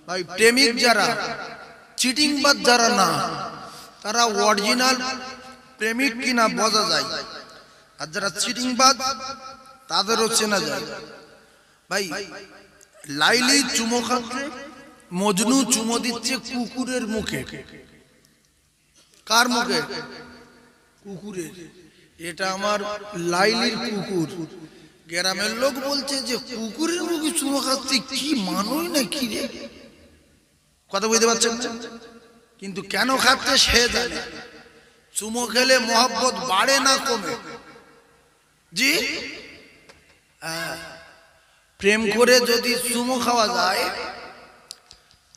ভাই প্রেমিক যারা, চিটিংবাজ যারা না, তারা অরিজিনাল প্রেমিক কিনা বোঝা যায়, আর যারা চিটিংবাজ তাদেরও চেনা যায়। ভাই লাইলি চুমো খাচ্ছে, মজনু চুমো দিচ্ছে কুকুরের মুখে। কার মুখে? কুকুরের। এটা আমার লাইলির কুকুর। গ্রামের লোক বলছে যে কুকুরের মুখে চুমো খাচ্ছে, কি মানুষ না কি রে? কথা বুঝতে পারছেন? কিন্তু কেন খাচ্ছে সে জানে। চুমো খেলে মহব্বত বাড়ে না কমে? জি, প্রেম করে যদি চুমো খাওয়া যায়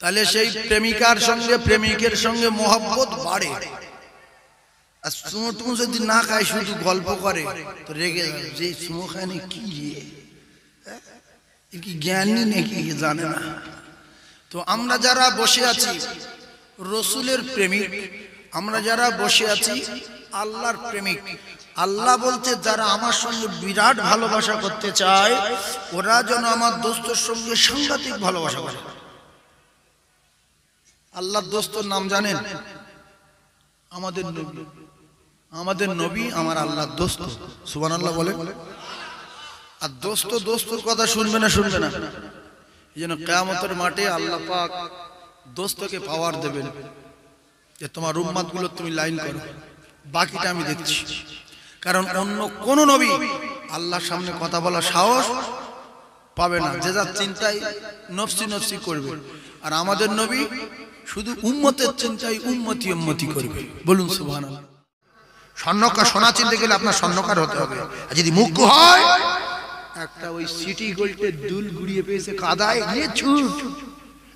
তাহলে সেই প্রেমিকার সঙ্গে প্রেমিকের সঙ্গে মহব্বত বাড়ে। আর চুমো টুমো যদি না খায়, শুধু গল্প করে, তো রেগে যায় যে চুমো খায় না কি রে, কি জ্ঞানী নাকি জানে না। তো আমরা যারা বসে আছি রসুলের প্রেমিক, আমরা যারা বসে আছি আল্লাহর প্রেমিক। আল্লাহ বলতে যারা আমার সঙ্গে বিরাট ভালোবাসা করতে চায় ওরা যেন আমার দোস্তর সঙ্গে সাংঘাতিক ভালোবাসা করে। আল্লাহর দোস্তর নাম জানেন? আমাদের নবী। আমাদের নবী আমার আল্লাহর দোস্ত। সুবহানাল্লাহ বলে। আর দোস্ত দোস্তর কথা শুনবে না, শুনবে না। এই জন্য কিয়ামতের মাঠে আল্লাহ পাক দোস্তকে পাওয়ার দেবেন যে তোমার উম্মত গুলো তুমি লাইন করো, বাকিটা আমি দেখছি। কারণ অন্য কোন নবী আল্লাহর সামনে কথা বলার সাহস পাবে না, যে যার চিন্তায় নফসি নফসি করবে। আর আমাদের নবী শুধু উম্মতের চিন্তায় উম্মতি উম্মতি করবে। বলুন সুবহানাল্লাহ। স্বর্ণকার, সোনা চিনতে গেলে আপনার স্বর্ণকার হতে হবে। আর যদি মুখ্য হয়, একটা ওই সিটি গোল্ডের দুল ঘুরিয়ে পেয়েছে কাদায়, নিয়ে ছুট,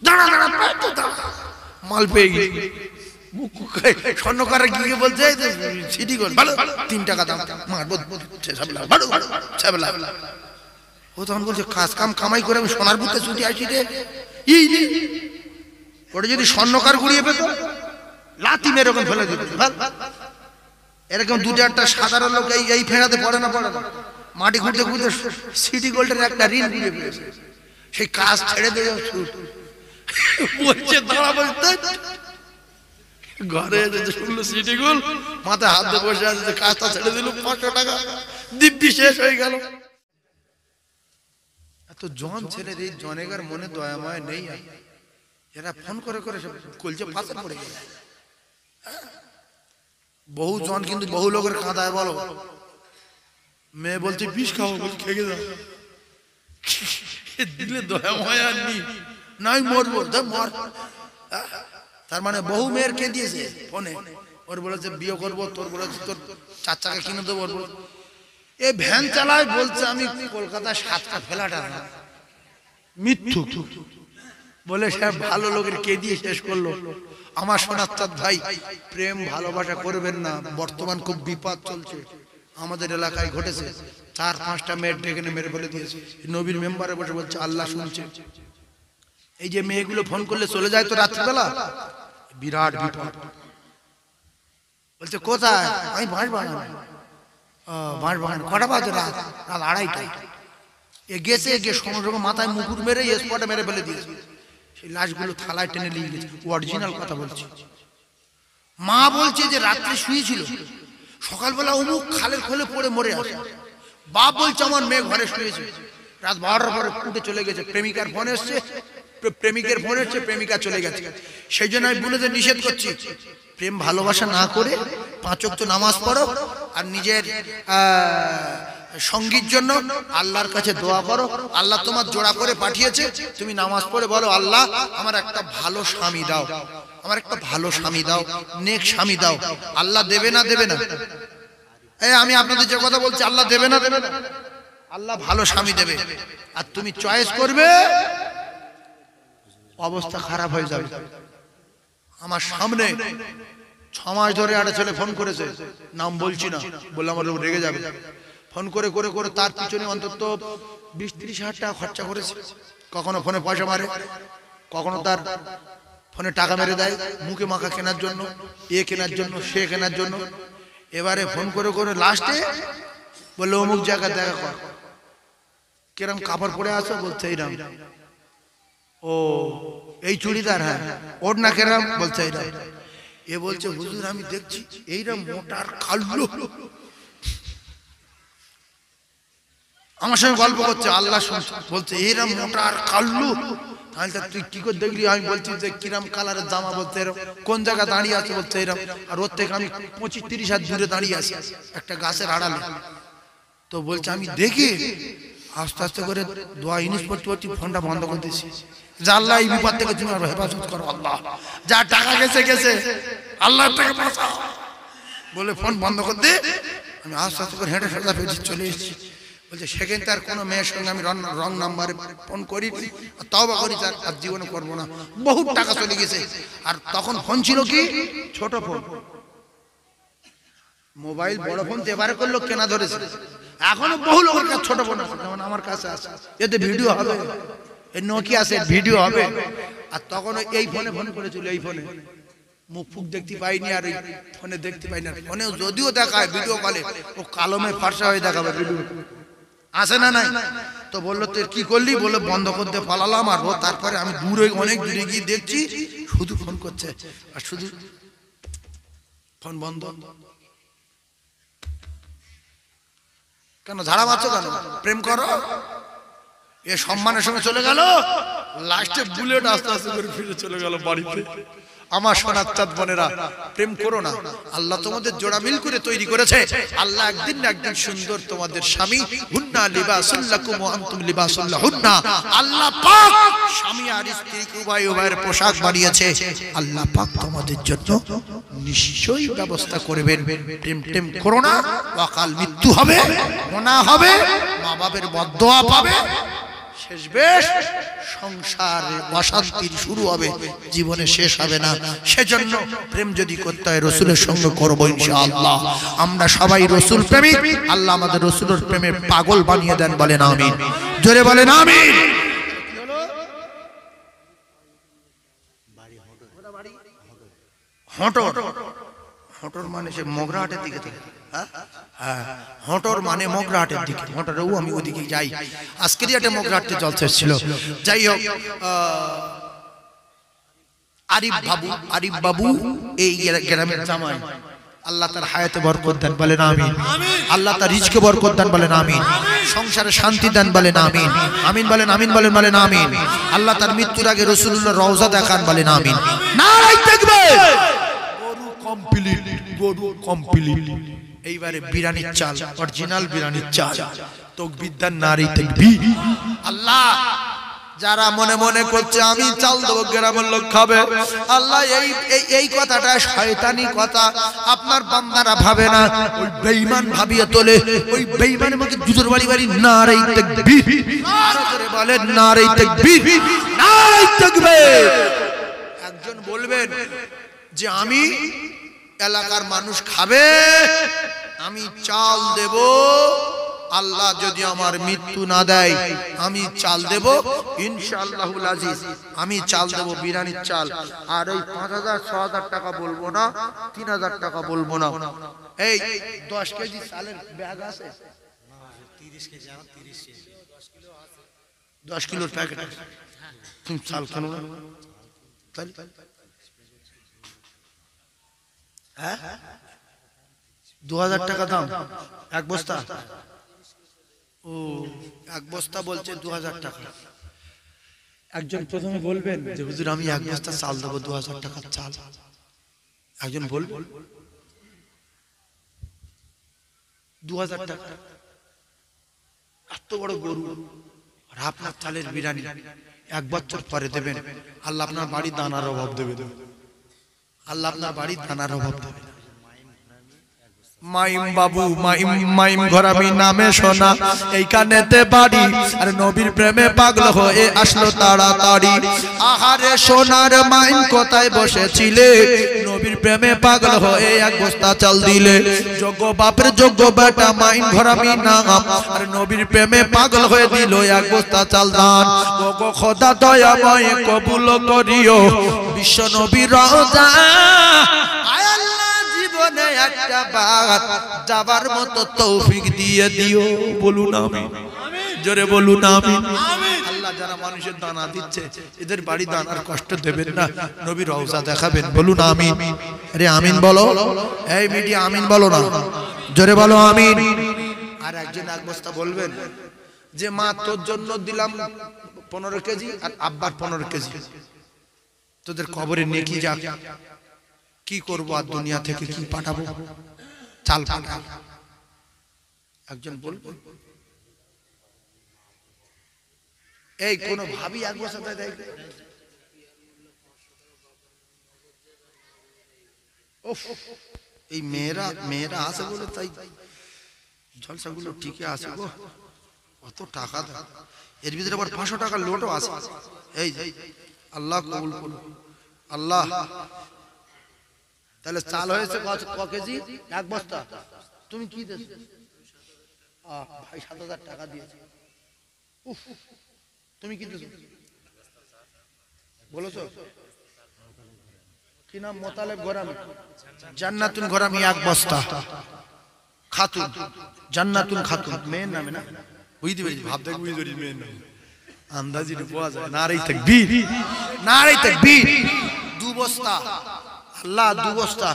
দাঁড়া দাঁড়া মাল পেয়ে গেছে। স্বর্ণকার গিয়ে বলছে সিটি গোল্ড ভালো, 3 টাকা দাম, মারবো। ও তখন বলছে কাজ কাম কামাই করে আমি সোনার বুতে ছুটি আসি রে। ওটা যদি স্বর্ণকার ঘুরিয়ে পেত, লাথি মেরে ওখানে ফেলে দিত। এরকম 2-4টা সাধারণ লোক এই ফেরাতে পড়ে না, পড়ে না, মাটি খুঁড়তে খুঁড়তে সিটি গোল্ডের একটা ঋণ ঘুরিয়ে পেয়েছে। সেই কাজ ছেড়ে দিয়ে বলছে দাঁড়া, বলতে ঘরে শুনলো সিটি গোল্ড, মাথায় হাত দিয়ে বসে আছে, কাজটা ছেড়ে দিল, 500 টাকা দিব্যি শেষ হয়ে গেল। এত জন ছেলে, এই জনেগার মনে দয়াময় নেই। এরা ফোন করে করে সব কলজে ফাঁসে পড়ে গেল। বহু জন কিন্তু বহু লোকের কাঁদায়। বলো, মেয়ে বলছে বিষ খাও, বলছে খেয়ে দাও, দিলে দয়াময় আর নি নাই, মরবো মর। তার মানে বহু মেয়ের কে দিয়েছে ফোনে, ওর বলেছে বিয়ে করবো, তোর বলেছে তোর 4 চাকা কিনে দেবো। এ ভ্যান চালায়, বলছে আমি কলকাতায় 7টা ফ্ল্যাট আছে। মিথ্যু বলে সে ভালো লোকের কে দিয়ে শেষ করলো। আমার সোনার চাঁদ ভাই, প্রেম ভালোবাসা করবেন না। বর্তমান খুব বিপদ চলছে, আমাদের এলাকায় ঘটেছে। 4-5টা মেয়ের ডেকে মেরে ফেলে দিয়েছে। নবীর মেম্বারে বসে বলছে আল্লাহ শুনছে। এই যে মেয়েগুলো ফোন করলে চলে যায় তো রাত্রিবেলা, বিরাট বিপদ। বলছে কোথায়? আমি বাঁশবাগান। বাঁশবাগান কটা বাজে? রাত 2:30টায়। এ গেছে, গিয়ে সঙ্গে সঙ্গে মাথায় মুকুট মেরে স্পটে মেরে ফেলে দিয়েছে। সেই লাশগুলো থালায় টেনে নিয়ে গেছে। অরিজিনাল কথা বলছি। মা বলছে যে রাত্রে শুয়েছিল, সকালবেলা অমুক খালের খোলে পড়ে মরে আসে। বাপ বলছে আমার মেয়ে ঘরে শুয়েছে, রাত 12টার পরে উঠে চলে গেছে। প্রেমিকার ফোন এসছে, প্রেমিকের ফোন এসছে, প্রেমিকা চলে গেছে। সেই জন্য আমি বোনেদের নিষেধ করছি, প্রেম ভালোবাসা না করে 5 ওয়াক্ত নামাজ পড়ো, আর নিজের সঙ্গীর জন্য আল্লাহর কাছে দোয়া করো। আল্লাহ তোমার জোড়া করে পাঠিয়েছে, তুমি নামাজ পড়ে বলো আল্লাহ আমার একটা ভালো স্বামী দাও, আমার একটা ভালো স্বামী দাও, নেক স্বামী দাও। আল্লাহ দেবে না? দেবে না? আমি আপনাদের যে কথা বলছি, আল্লাহ দেবে না? দেবে না? আল্লাহ ভালো স্বামী দেবে। আর তুমি চয়েস করবে, অবস্থা খারাপ হয়ে যাবে। আমার সামনে 6 মাস ধরে একটা ছেলে ফোন করেছে, নাম বলছি না, বললে আমার লোক রেগে যাবে। ফোন করে করে করে তার পিছনে অন্তত 20-30 হাজার টাকা খরচা করেছে। কখনো ফোনে পয়সা মারে, কখনো তার ফোনে টাকা মেরে দেয় মুখে মাখা কেনার জন্য, এ কেনার জন্য, সে কেনার জন্য। এবারে ফোন করে করে লাস্টে বললো অমুক জায়গা দেখা কর। কিরম কাপড় পরে আসো? বলছে এইরকম। ও এই চুড়িদার, হ্যাঁ ওর না কেরাম বলছে এরা। এ বলছে হুজুর আমি দেখছি এইরা মোটার কাল্লু, আমার সঙ্গে গল্প করছে, আল্লাহ শুনছে, বলছে এরা মোটার কাল্লু। তাহলে তুই কি করে দেখলি? আমি বলছি যে কিরাম কালারের জামা, বলছে এরকম। কোন জায়গা দাঁড়িয়ে আছে? বলছে এরকম। আর ওর থেকে আমি 25-30 হাত দূরে দাঁড়িয়ে আছি একটা গাছের আড়ালে। তো বলছে আমি দেখি আস্তে আস্তে করে দোয়া ইউনিস পড়তে পড়তে ফোনটা বন্ধ করে দিয়েছি, যা আল্লাহ এই বিপদ থেকে তুমি আর হেফাজত করো, আল্লাহ যা টাকা গেছে গেছে, আল্লাহ থেকে বাঁচাও বলে ফোন বন্ধ করে দে। আমি আস্তে আস্তে করে হেঁটে সোজা ফেরত চলে এসেছি। বলছে সেখানে তার কোনো মেয়ের সঙ্গে আমি রং নাম্বারে ফোন করি, তওবা করি, আর জীবনে করবো না, বহুত টাকা চলে গেছে। আর তখন ফোন ছিল কি ছোট ফোন, মোবাইল বড় ফোন এবারে করলো কেনা ধরেছে। এখনো বহু লোকের কাছে ছোট ফোন আছে, যেমন আমার কাছে আছে, এতে ভিডিও হবে, এই নোকিয়া আছে ভিডিও হবে। আর তখন এই ফোনে ফোন করেছিল, এই ফোনে মুখ ফুক দেখতে পাইনি, আর এই ফোনে দেখতে পাইনি। ফোনে যদিও দেখায় ভিডিও কলে, ও কালমে ফর্সা হয়ে দেখাবে ভিডিও, আছে না নাই? তো বললো তুই কি করলি? বললো বন্ধ করতে পালালাম। আর ও তারপরে আমি দূরে, অনেক দূরে গিয়ে দেখছি শুধু ফোন করছে আর শুধু ফোন বন্ধ। কেন ঝাড়া মারছো কেন? প্রেম করো। এ সম্মানের সঙ্গে চলে গেল, লাস্টে বুলেট আস্তে আস্তে করে ফিরে চলে গেল বাড়িতে। আমার সোনার চাঁদ বোনেরা, প্রেম করো না, আল্লাহ তোমাদের জোড়া মিল করে তৈরি করেছে। আল্লাহ একদিন না একদিন সুন্দর তোমাদের স্বামী, হুন্না লিবাসুল লাকুম ওয়া আনতুম লিবাসুল লাহুন্না, আল্লাহ পাক স্বামী আর স্ত্রীকে উভয় উভয়ের পোশাক বানিয়েছে। আল্লাহ পাক তোমাদের জন্য নিশ্চয়ই ব্যবস্থা করবেন। প্রেম টেম করো না, অকাল মৃত্যু হবে, গুনাহ হবে, মা বাবার বদদোয়া পাবে, শেষ বেশ সংসারে অশান্তির শুরু হবে, জীবনে শেষ হবে না। সেজন্য প্রেম যদি করতে হয় রসুলের সঙ্গে করবো ইনশাআল্লাহ। আমরা সবাই রসুল প্রেমিক, আল্লাহ আমাদের রসুলের প্রেমে পাগল বানিয়ে দেন, বলেন আমিন, জোরে বলেন আমিন। হটর, হটর মানে সে মগরাহাটের দিকে থেকে, হ্যাঁ হটর মানে মগরাহাটের দিকে, হটরেও আমি ওদিকে যাই। আজকের হাটে মগরাহাটে জলসা ছিল। যাই হোক, আরিফ বাবু এই গ্রামের জামাই, আল্লাহ তার হায়াতে বরকত দেন, বলেন আমিন। আল্লাহ তার রিজকে বরকত দেন, বলেন আমিন। সংসারে শান্তি দেন, বলেন আমিন। আমিন বলেন, আমিন বলেন, বলেন আমিন। আল্লাহ তার মৃত্যুর আগে রাসূলুল্লাহর রওজা দেখান, বলেন আমিন। নারায়ে তাকবীর। গরু কমপ্লিট, গরু কমপ্লিট। এইবারে বিরিয়ানির চাল, অরিজিনাল বিরিয়ানির চাল, তাকবীর দেন, নারায়ে তাকবীর। আল্লাহ যারা মনে মনে করছে আমি চাল দেবো গ্রামের লোক খাবে, আল্লাহ এই কথাটা শয়তানি কথা, আপনার বান্দারা ভাবে না, ওই বেঈমান ভাবিয়ে তোলে। ওই বেঈমানের মধ্যে জুজুর বাড়ি বাড়ি নারায়ে তাকবীর, আরো জোরে বলেন নারায়ে তাকবীর, নারায়ে তাকবীর। একজন বলবেন যে আমি এলাকার মানুষ খাবে, আমি চাল দেব, আল্লাহ যদি আমার মৃত্যু না দেয় আমি চাল দেব ইনশাআল্লাহুল আজিজ। আমি চাল দেব বিরিয়ানির চাল, আর ওই 5,000-6,000 টাকা বলবো না, 3,000 টাকা বলবো না। এই 10 কেজি চালের ব্যাগ আছে, 10 কিলোর প্যাকেট আছে, তুমি চাল কেন না? হ্যাঁ 2,000 টাকা দাম এক বস্তা। ও এক বস্তা বলছে 2,000 টাকা। একজন প্রথমে বলবেন যে হুজুর আমি এক বস্তা চাল দেবো 2,000 টাকার চাল। একজন বলবেন 2,000 টাকা, এত বড় গরু আর আপনার চালের বিরিয়ানি 1 বছর পরে দেবেন, আল্লাহ আপনার বাড়ি দানার অভাব দেবে, আল্লাহ আপনার বাড়ি দানার অভাব দেবে। মাইম বাবু মাইম ঘরামি নামে শোনা এইখানেতে বাড়ি, আর নবীর প্রেমে পাগল হয়ে আসলো তাড়াতাড়ি। আহারে সোনার মাইম কোথায় বসেছিলে, নবীর প্রেমে পাগল হয়ে 1 বস্তা চাল দিলে। যোগ্য বাপের যোগ্য বেটা মাইম ঘরামি নাম, আর নবীর প্রেমে পাগল হয়ে দিল 1 বস্তা চাল দান। ওগো খোদা দয়াময় কবুল করিও বিশ্ব নবীর রওজা, একটা বাত যাবার মতো তৌফিক দিয়ে দিও, বলুন আমিন। জোরে বলুন আমিন। আল্লাহ যারা মানুষের দানা দিচ্ছে এদের বাড়ি দানার কষ্ট দেবেন না, নবীর রওজা দেখাবেন, বলুন আমিন। আরে আমিন বলো, এই মিডিয়া আমিন বলো না, জোরে বলো আমিন। আর একজন এক বস্তা বলবেন যে মা তোর জন্য দিলাম 15 কেজি আর আব্বার 15 কেজি, তোদের কবরে নেকি যাক, কি করবো আর দুনিয়া থেকে কি পাঠাবো, চাল পাঠাবো। একজন বলবো এই কোন ভাবি এক বস্তা দেয়, এই মেয়েরা আছে বলে তাই জলসাগুলো ঠিকই আছে গো, কত টাকা দেয়, এর ভিতরে আবার 500 টাকার লোটও আছে। এই আল্লাহ কবুল করুন আল্লাহ। তাহলে চাল হয়েছে ক কেজি? এক বস্তা। তুমি কি দিয়েছ? ভাই 7,000 টাকা দিয়েছে। তুমি কি দিয়েছ বলেছো? কি নাম? মোতালেব ঘরামি, জান্নাতুল ঘরামি 1 বস্তা। খাতুন, জান্নাতুল খাতুন মেয়ের নামে না, বুঝতে পেরেছি, ভাব দেখ বুঝতে পেরেছি মেয়ের নামে, আন্দাজি পাওয়া যায়। নারে তাকবীর, নারে তাকবীর। 2 বস্তা, আল্লাহ 2 বস্তা।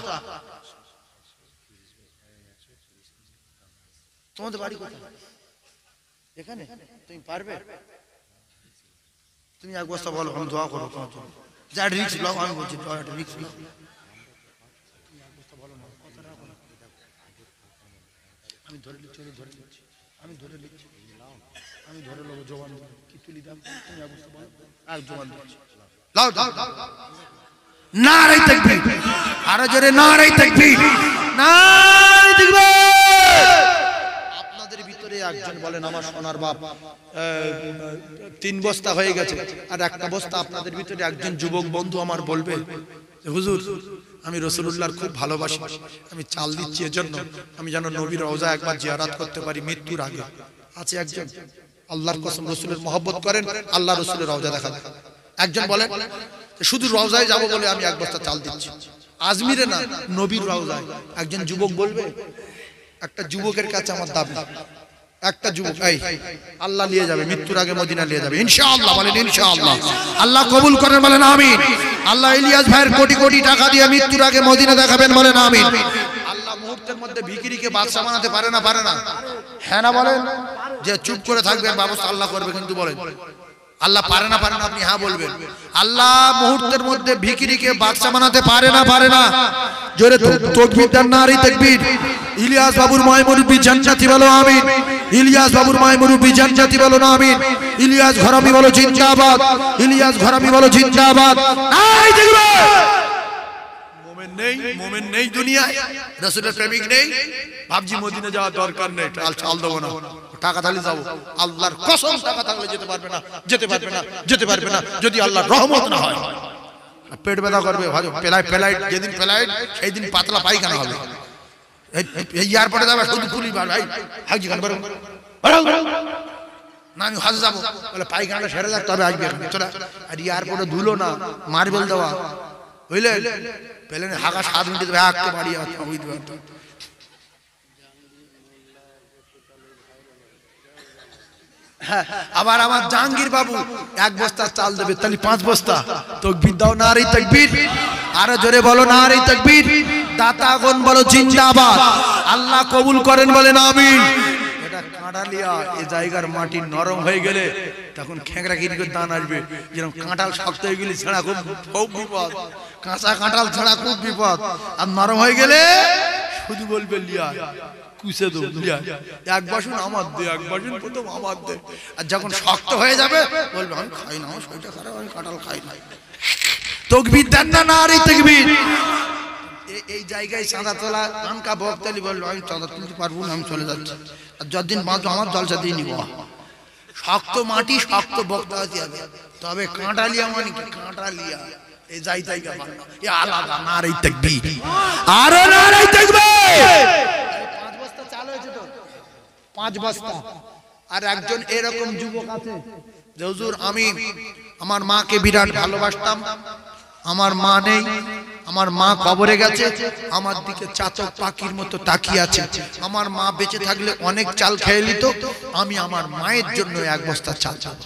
তোমাদের বাড়ি কোথায়? এখানে? তুমি পারবে? তুমি 1 বস্তা বলো, আমি দোয়া করবো তোমার জন্য। যা রিস্ক নাও, আমি বলছি রিস্ক নাও। আমি ধরে নিচ্ছি, আমি ধরে নিচ্ছি, আমি ধরে নেবো জবান কি তুলি দাম। তুমি 1 বস্তা বলো, আর জবান দিচ্ছি। লাও দাও, নারে তাকবীর, আরো জোরে নারে তাকবীর, নারে তাকবীর। আপনাদের ভিতরে একজন বলেন আমার সোনার বাপ 3 বস্তা হয়ে গেছে, আর 1টা বস্তা আপনাদের ভিতরে একজন যুবক বন্ধু আমার বলবে হুজুর আমি রাসূলুল্লাহর খুব ভালোবাসি, আমি চাল দিচ্ছি এজন্য আমি যেন নবীর রওজা একবার জিয়ারত করতে পারি মৃত্যুর আগে। আছে একজন আল্লাহর কসম রাসূলের মহব্বত করেন, আল্লাহ রাসূলের রওজা দেখাবেন। একজন বলেন শুধু রওজায় যাব বলে আমি 1 বস্তা চাল দিচ্ছি, আজমিরে না নবীর রওজায়। একজন যুবক বলবে, একটা যুবকের কাছে আমার দাবি, একটা যুবক এই আল্লাহ নিয়ে যাবে মৃত্যুর আগে মদিনা নিয়ে যাবে ইনশাআল্লাহ, বলেন ইনশাআল্লাহ। আল্লাহ কবুল করেন, বলেন আমিন। আল্লাহ ইলিয়াস ভাইয়ের কোটি কোটি টাকা দিয়ে মৃত্যুর আগে মদিনা দেখাবেন, বলেন আমিন। আল্লাহ মুহূর্তের মধ্যে ভিখিরিকে বাদশা বানাতে পারে না, পারে না? হ্যাঁ না বলেন? যে চুপ করে থাকবেন ব্যবস্থা আল্লাহ করবে, কিন্তু বলেন আল্লাহ পারে না, পারে না? আপনি হ্যাঁ বলবেন। আল্লাহ মুহূর্তের মধ্যে ভিখিরিকে বাদশা বানাতে পারে না, পারে না? জোরে তাকবীর দেন, নারে তাকবীর। ইলিয়াস বাবুর মায় মুরব্বি জান্নাতি বলো আমিন। ইলিয়াস বাবুর মায় মুরব্বি জান্নাতি বলো না আমিন। ইলিয়াস ঘরামি বলো জিন্দাবাদ, ইলিয়াস ঘরামি বলো জিন্দাবাদ। এই দেখবে মোমেন নেই দুনিয়ায়, রাসূলের প্রেমিক নেই, ভাবজি মদিনা যাওয়ার দরকার নেই, চাল দেবো না, টাকা থাকলে যাবো। আল্লাহর কসম টাকা থাকলে যেতে পারবে না, যেতে পারবে না, যেতে পারবে না, যদি আল্লাহর রহমত না হয়। পেট ব্যথা করবে, ফ্লাইট যেদিন ফ্লাইট সেই দিন পাতলা পায়খানা হবে। এই এয়ারপোর্টে যাবে শুধু পুলিশ ভাই হাজি খান বরং না আমি হজ যাবো বলে পায়খানাটা সেরে যাক, তবে আসবে চলে। আর এয়ারপোর্টে ধুলো না, মার্বেল দেওয়া, বুঝলে পেলেন হাগা 7 মিনিট হাঁকতে বাড়ি বুঝতে পারতো। আবার আমার জাহাঙ্গীর বাবু 1 বস্তা চাল দেবে, তাহলে 5 বস্তা। তাকবীর দাও, নারে তাকবীর। আরো জোরে বলো নারে তাকবীর। দাতাগণ বলো জিন্দাবাদ। আল্লাহ কবুল করেন, বলেন আমিন। এটা কাঁঠালিয়া, এই জায়গার মাটি নরম হয়ে গেলে তখন খেঁকড়া কিরি করে দান আসবে। যেরকম কাঁঠাল শক্ত হয়ে গেলে ছাড়া খুব বিপদ, কাঁচা কাঁঠাল ছাড়া খুব বিপদ। আর নরম হয়ে গেলে শুধু বলবে লিয়া কুসে দো, লিয়া 1 বাসন আমার দে, 1 বাসন প্রথম আমার দে। আর যখন শক্ত হয়ে যাবে বলবে আমি খাই না, আমার শরীরটা খারাপ, আমি কাঁঠাল খাই না। তাকবীর দেন না, নারে তাকবীর। এই জায়গায় চাঁদা তোলা আনকা বক্তালি বললো আমি চাঁদা তুলতে পারবো না, আমি চলে যাচ্ছি। আর যতদিন বাঁচবো আমার জলসা দিয়ে নিব। শক্ত মাটি, শক্ত বক্তা হতে হবে। তবে কাঁটালিয়া মানে কি? কাঁটালিয়া এই জায়গা এ আলাদা। নারে তাকবীর, আরে নারে তাকবীর। 5 বস্তা চাল হয়েছে তো, 5 বস্তা। আর একজন এরকম যুবক আছে যে হুজুর আমি আমার মাকে বিরাট ভালোবাসতাম, আমার মা নেই, আমার মা কবরে গেছে, আমার দিকে চাতক পাখির মতো তাকিয়ে আছে। আমার মা বেঁচে থাকলে অনেক চাল খেয়ে নিত, আমি আমার মায়ের জন্য এক বস্তা চাল চাল।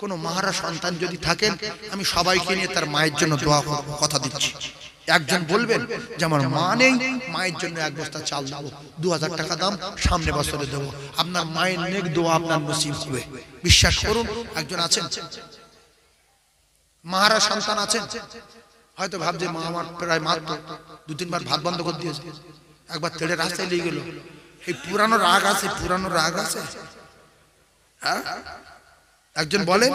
কোন মাহারা সন্তান যদি থাকেন, আমি সবাইকে নিয়ে তার মায়ের জন্য দোয়া করব, কথা দিচ্ছি। একজন বলবেন যে আমার মা নেই, মায়ের জন্য এক বস্তা চাল দেবো, 2000 টাকা দাম, সামনে বছরে দেবো। আপনার মায়ের নেক দোয়া আপনার নসিব হবে, বিশ্বাস করুন। একজন আছেন মাহারা সন্তান আছেন, হয়তো ভাবছে মা আমার প্রায় মাত্র 2-3 বার ভাত বন্ধ করে দিয়েছে, একবার তেড়ে রাস্তায় নিয়ে গেল। এই পুরানো রাগ আছে, পুরানো রাগ আছে। হ্যাঁ, একজন বলে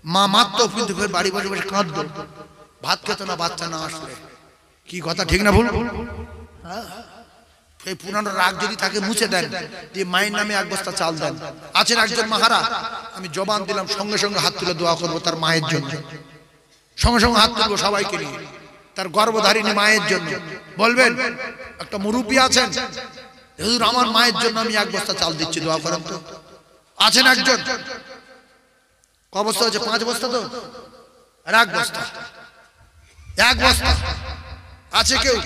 মা মাত্র কিন্তু বাড়ি বসে বসে কাঁদতো, ভাত খেত না বাচ্চা না আসলে। কি কথা ঠিক না ভুল? এই পুরানো রাগ যদি থাকে মুছে দেন, দিয়ে মায়ের নামে এক বস্তা চাল দেন। আছেন একজন মাহারা, আমি জবান দিলাম সঙ্গে সঙ্গে হাত তুলে দোয়া করবো তার মায়ের জন্য, সঙ্গে সঙ্গে হাত তুলবো সবাইকে নিয়ে তার গর্ভধারিণী মায়ের জন্য। বলবেন একটা মুরব্বী আছেন, হুজুর আমার মায়ের জন্য আমি এক বস্তা চাল দিচ্ছি, দোয়া করেন তো। আছেন একজন, ক বস্তা হচ্ছে? 5 বস্তা তো, আর এক বস্তা, এক বস্তা আছে কেউ?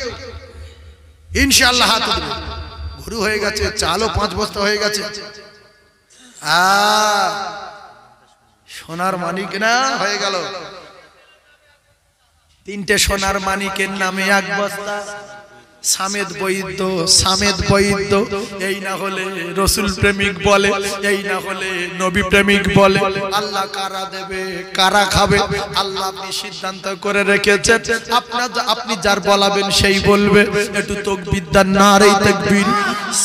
ইনশাআল্লাহ হাত তুলবে। গরু হয়ে গেছে, চালও 5 বস্তা হয়ে গেছে। সোনার মানিক না হয়ে গেল, 3টে সোনার মানিকের নামে এক বস্তা। সামেদ বৈদ্য, সামেদ বৈদ্য, এই না হলে রসুল প্রেমিক বলে, এই না হলে নবী প্রেমিক বলে। আল্লাহ কারা দেবে কারা খাবে আল্লাহ আপনি সিদ্ধান্ত করে রেখেছেন, আপনি যার বলাবেন সেই বলবে। একটু তাকবীর দেন, নারে তাকবীর।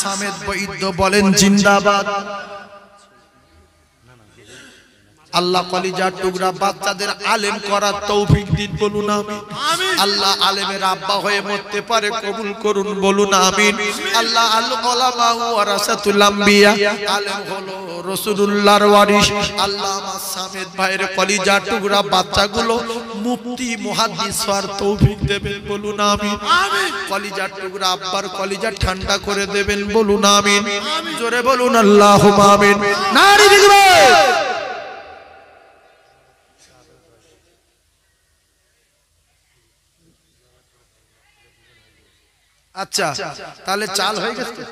সামেদ বৈদ্য বলেন জিন্দাবাদ। আল্লাহ কলিজার টুকরা বাচ্চাদের আলেম করার তৌফিক দিন, বলুন আমিন। আল্লাহ আলেমের আব্বা হয়ে মরতে পারে, কবুল করুন, বলুন আমিন। আল্লাহ আল উলামা ওয়ারাসাতুল আম্বিয়া, আলেম হলো রাসূলুল্লাহর ওয়ারিস। আল্লাহ আমার সামেদ ভাইয়ের কলিজার টুকরা বাচ্চাগুলো মুফতি মুহাদ্দিস হওয়ার তৌফিক দেবেন, বলুন আমিন। কলিজার টুকরা আব্বার কলিজা ঠান্ডা করে দেবেন, বলুন আমিন। জোরে বলুন আল্লাহুম্মা আমিন। নারী দিগবে। আচ্ছা, তাহলে চাল হয়ে গেছে,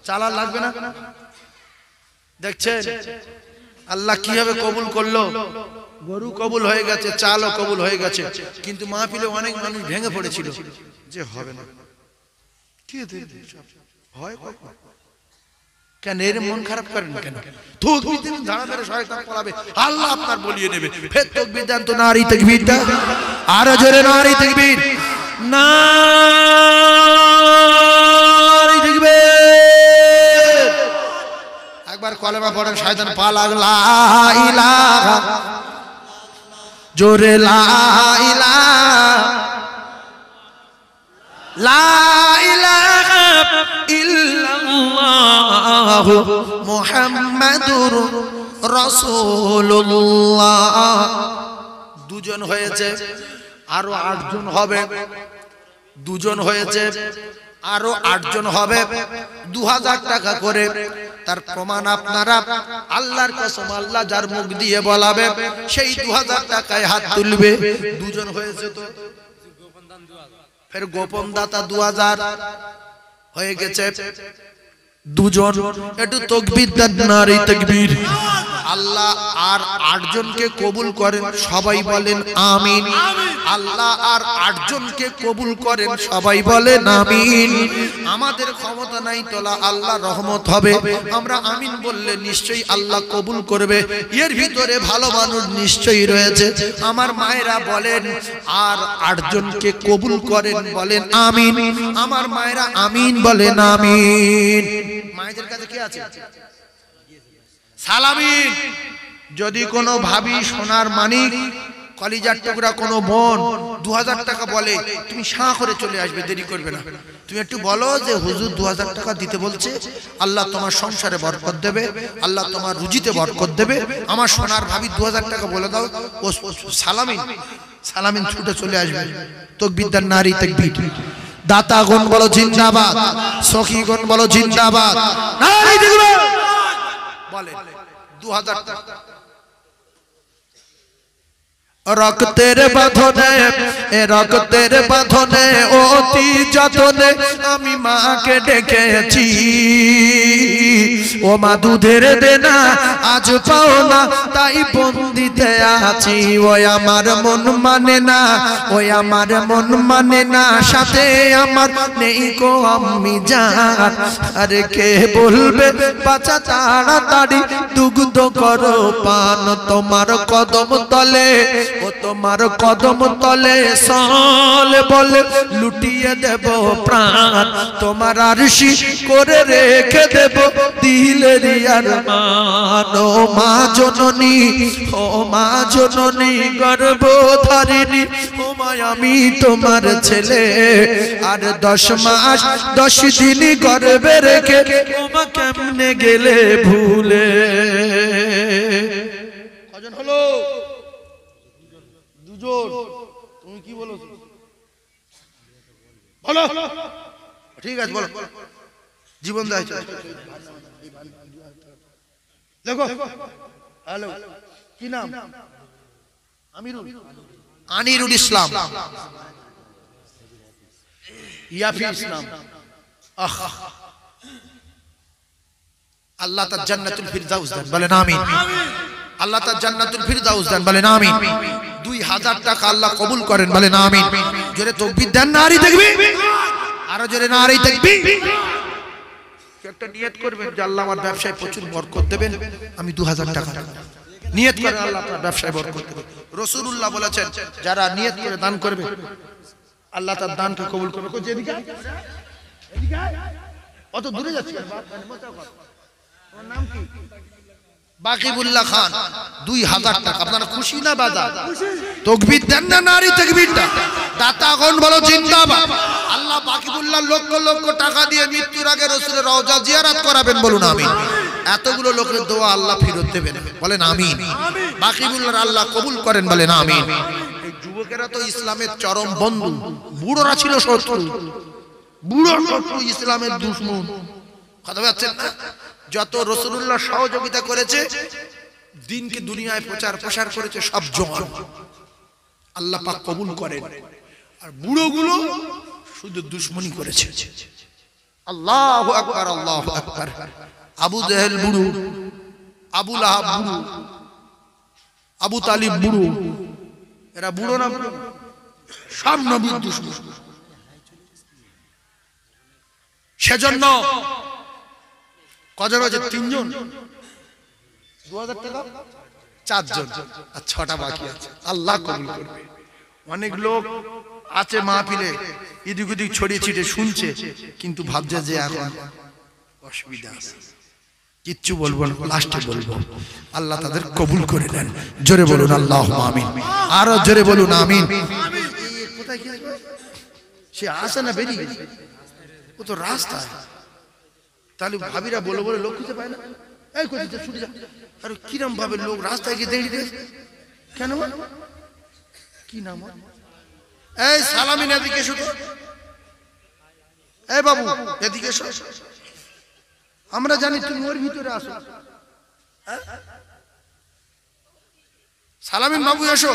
চাল আর লাগবে না। দেখছেন আল্লাহ কিভাবে কবুল করলো, গরু কবুল হয়ে গেছে, চালও কবুল হয়ে গেছে। কিন্তু মাহফিলে অনেক মানুষ ভেঙে পড়েছিল যে হবে না, কি হয় কেন? এর মন খারাপ করেন কেন? তাকবীর দিন, ধারা ধরে শয়তান পলাবে, আল্লাহ আপনার বলিয়ে নেবে। ফের তাকবীর দেন তো, নারী তাকবীর দেন, আরো জোরে নারী তাকবীর, নারী তাকবীর। একবার কলেমা পড়েন, শয়তান পালাগ, লা ইলাহা, জোরে লা ইলাহা, লা ইলাহা ইল্লাল্লাহ মুহাম্মাদুর রাসূলুল্লাহ। 2 জন হয়েছে, আরো 8 জন হবে। 2 জন হয়েছে, আরো 8 জন হবে। 2000 টাকা করে। তার প্রমাণ আপনারা, আল্লাহর কসম, আল্লাহ যার মুখ দিয়ে বলাবে সেই 2000 টাকায় হাত তুলবে। 2 জন হয়েছে তো, ফের গোপন দাতা 2000 হয়ে গেছে। 2 জন। একটু তাকবীর দেন, নারী তাকবীর। আল্লাহ আর 8 জনকে কবুল করেন, সবাই বলেন আমিন। আল্লাহ আর 8 জনকে কবুল করেন, সবাই বলেন আমিন। আমাদের ক্ষমতা নাই তোলা, আল্লাহ রহমত হবে। আমরা আমিন বললে নিশ্চয়ই আল্লাহ কবুল করবে। এর ভিতরে ভালো মানুষ নিশ্চয়ই রয়েছে। আমার মায়েরা বলেন আর 8 জনকে কবুল করেন, বলেন আমিন। আমার মায়েরা আমিন বলেন, আমিন। মায়েদের কাছে কি আছে? সালামিন। যদি কোনো ভাবি, সোনার মানিক, কলিজার টুকরা কোনো বোন 2000 টাকা বলে, তুমি সাঁ করে চলে আসবে, দেরি করবে না। তুমি একটু বলো যে হুজুর 2000 টাকা দিতে বলছে, আল্লাহ তোমার সংসারে বরকত দেবে, আল্লাহ তোমার রুজিতে বরকত দেবে। আমার সোনার ভাবি 2000 টাকা বলে দাও, ও সালামিন, সালামিন ছুটে চলে আসবে। তাকবীর দেন, নারী তাকবীর। দাতাগণ বলো জিন্দাবাদ, সখীগণ বলো জিন্দাবাদ, নারী তাকবীর বলে। 2000 টাকা। রক্তের বাঁধনে রক্তের বাঁধনে অতি যতনে আমি মাকে ডেকেছি ও মা দুধের দেনা আজ পাও না তাই বন্দিতে আছি ওই আমার মন মানে না ওই আমার মন মানে না সাথে আমার নেই গো আমি জান আরে কে বলবে বাঁচা তাড়াতাড়ি দুগ্ধ করো পান তোমার কদম তলে ও তোমার কদম তলে সাল বলে লুটিয়ে দেব প্রাণ তোমার আরশি করে রেখে দেব দিলের আরমান ও মা জননী ও মা জননী গর্ভধারিণী ও মা আমি তোমার ছেলে আর 10 মাস 10 দিন গর্ভে রেখে ও মা কেমনে গেলে ভুলে কজন হলো দুজন তুমি কি বলো বলো ঠিক আছে বলো জীবন দাও দেখো হ্যালো কি নাম আনিরুল ইসলাম ইয়াফি ইসলাম আল্লাহ তাআলা জান্নাতুল ফিরদাউস দেন বলেন আমিন আল্লাহ তাআলা জান্নাতুল ফিরদাউস দেন বলেন আমিন 2000 টাকা আল্লাহ কবুল করেন বলেন আমিন জোরে তাকবীর দেন নারী তাকবীর আরো জোরে নারী তাকবীর একটা নিয়ত করবেন যে আল্লাহ আমার ব্যবসায় প্রচুর বরকত দেবেন আমি 2000 টাকা নিয়ত করেন আল্লাহ আপনার ব্যবসায় বরকত দেবেন রাসূলুল্লাহ বলেছেন যারা নিয়ত করে দান করবে আল্লাহ তার দানকে কবুল করবে কই এদিকে এদিকে অত দূরে যাচ্ছে তোমার নাম কি বাকিবুল্লাহ খান 2000 টাকা আপনারা খুশি না বাজার তাকবীর দেন না নারী তাকবীরটা দাতাগণ বলো জিন্দাবাদ আল্লাহ বাকিবুল্লাহ লক্ষ লক্ষ টাকা দিয়ে মৃত্যুর আগে রাসূলের রওজা জিয়ারত করাবেন বলুন আমিন এতগুলো লোকের দোয়া আল্লাহ ফেরত দেবেন বলেন আমিন বাকিবুল্লাহর আল্লাহ কবুল করেন বলেন আমিন এই যুবকেরা তো ইসলামের চরম বন্ধু বুড়োরা ছিল শত্রু বুড়ো শত্রু ইসলামের দুশমন কথা বলছেন না যত রাসূলুল্লাহ সহযোগিতা করেছে দ্বীনকে দুনিয়ায় প্রচার প্রসার করেছে সব জওয়ান আল্লাহ পাক কবুল করেন আর বুড়োগুলো শুধু দুশমনি করেছে আল্লাহু আকবার আল্লাহু আকবার আবু জেহেল বুড়ো আবু লাহাব বুড়ো আবু তালিব বুড়ো এরা বুড়ো না সব নবীর দুশমন সেজন্য কজন আছে 3 জন 2000 টাকা 4 জন আর 6টা বাকি আছে আল্লাহ কবুল করবে অনেক লোক আছে মাহফিলে এদিক ওদিক ছড়িয়ে ছিটে শুনছে কিন্তু ভাবছে যে এখন অসুবিধা আছে কিচ্ছু বলবো না লাস্টে বলবো আল্লাহ তাদের কবুল করে নেন জোরে বলুন আল্লাহুম্মা আমিন আরো জোরে বলুন আমিন কোথায় কি সে আসে না বেরিয়ে গেছে ও তো রাস্তায় তাহলে ভাবিরা বলে বলে লোক খুঁজে পায় না এই কোথায় ছুটে যা আর কিরম ভাবে লোক রাস্তায় গিয়ে দাঁড়িয়ে কেন কি নাম এই সালামিন এদিকে এসো এই বাবু এদিকে এসো আমরা জানি তুমি ওর ভিতরে আসো সালামিন বাবু এসো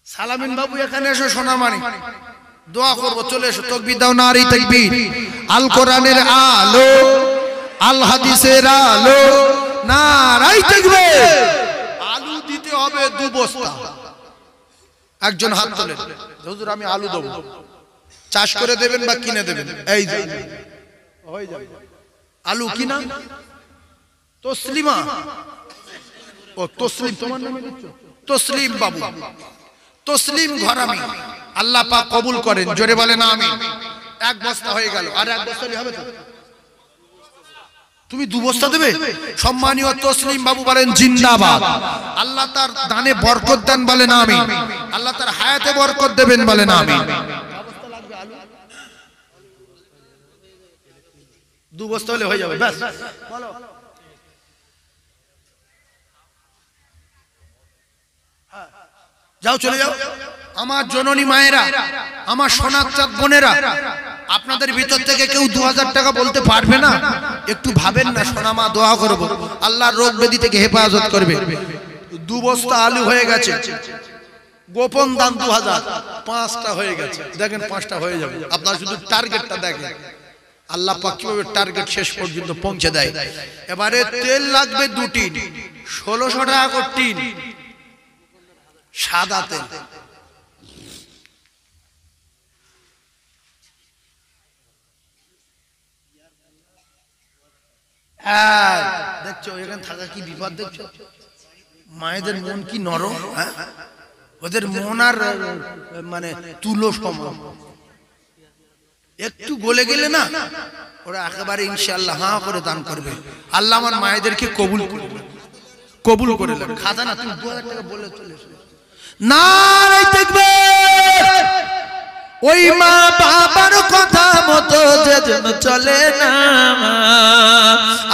সালামিন বাবু এখানে এসো সোনামানি দোয়া করব চলে এসো তাকবীর দাও নারী তাকবীর আল কোরআনের আলো আল হাদিসের আলো নারী তাকবীর আলু দিতে হবে 2 বস্তা একজন হাত তোলেন হুজুর আমি আলু দেব চাষ করে দেবেন বা কিনে দেবেন এই যে হয়ে যাবে আলু কিনা তসলিমা ও তসলিম তোমার নামে দিচ্ছো তসলিম বাবু তসলিম ঘরামি আল্লাহ পাক কবুল করেন জোরে বলেন আমিন 1 বস্তা হয়ে গেল আর 1 বস্তা হবে তো তুমি 2 বস্তা দেবে সম্মানীয় তসলিম বাবু বলেন জিন্দাবাদ আল্লাহ তার দানে বরকত দেন বলেন আমিন আল্লাহ তার হায়াতে বরকত দেবেন বলেন আমিন 2 বস্তা হলে হয়ে যাবে ব্যাস বলো যাও চলে যাও আমার জননী মায়েরা আমার সোনার চাঁদ বোনেরা আপনাদের ভিতর থেকে কেউ 2000 টাকা বলতে পারবে না একটু ভাবেন না সোনা মা দোয়া করব আল্লাহর রোগ ব্যাধি থেকে হেফাজত করবে 2 বস্তা আলু হয়ে গেছে, গোপন দান 2000, 5টা হয়ে গেছে। দেখেন 5টা হয়ে যাবে, আপনারা শুধু টার্গেটটা দেখেন। আল্লাহ পাক কিভাবে টার্গেট শেষ পর্যন্ত পৌঁছে দেয়। এবারে তেল লাগবে 2 টিন, 1600 টাকা করে টিন, সাদা তেল। দেখছো এখানে থাকা কি বিপদ, দেখছো মায়েদের মন কি নরম, ওদের মন আর মানে তুলো সমান। একটু গলে গেলে না ওরা একেবারে ইনশাআল্লাহ হা করে দান করবে। আল্লাহ আমার মায়েদেরকে কবুল করে নেন। খাজা না তুমি 2000 টাকা বলে চলে এসো। নারে তাকবীর। ওই মা বাবার কথা মতো যেন চলে না,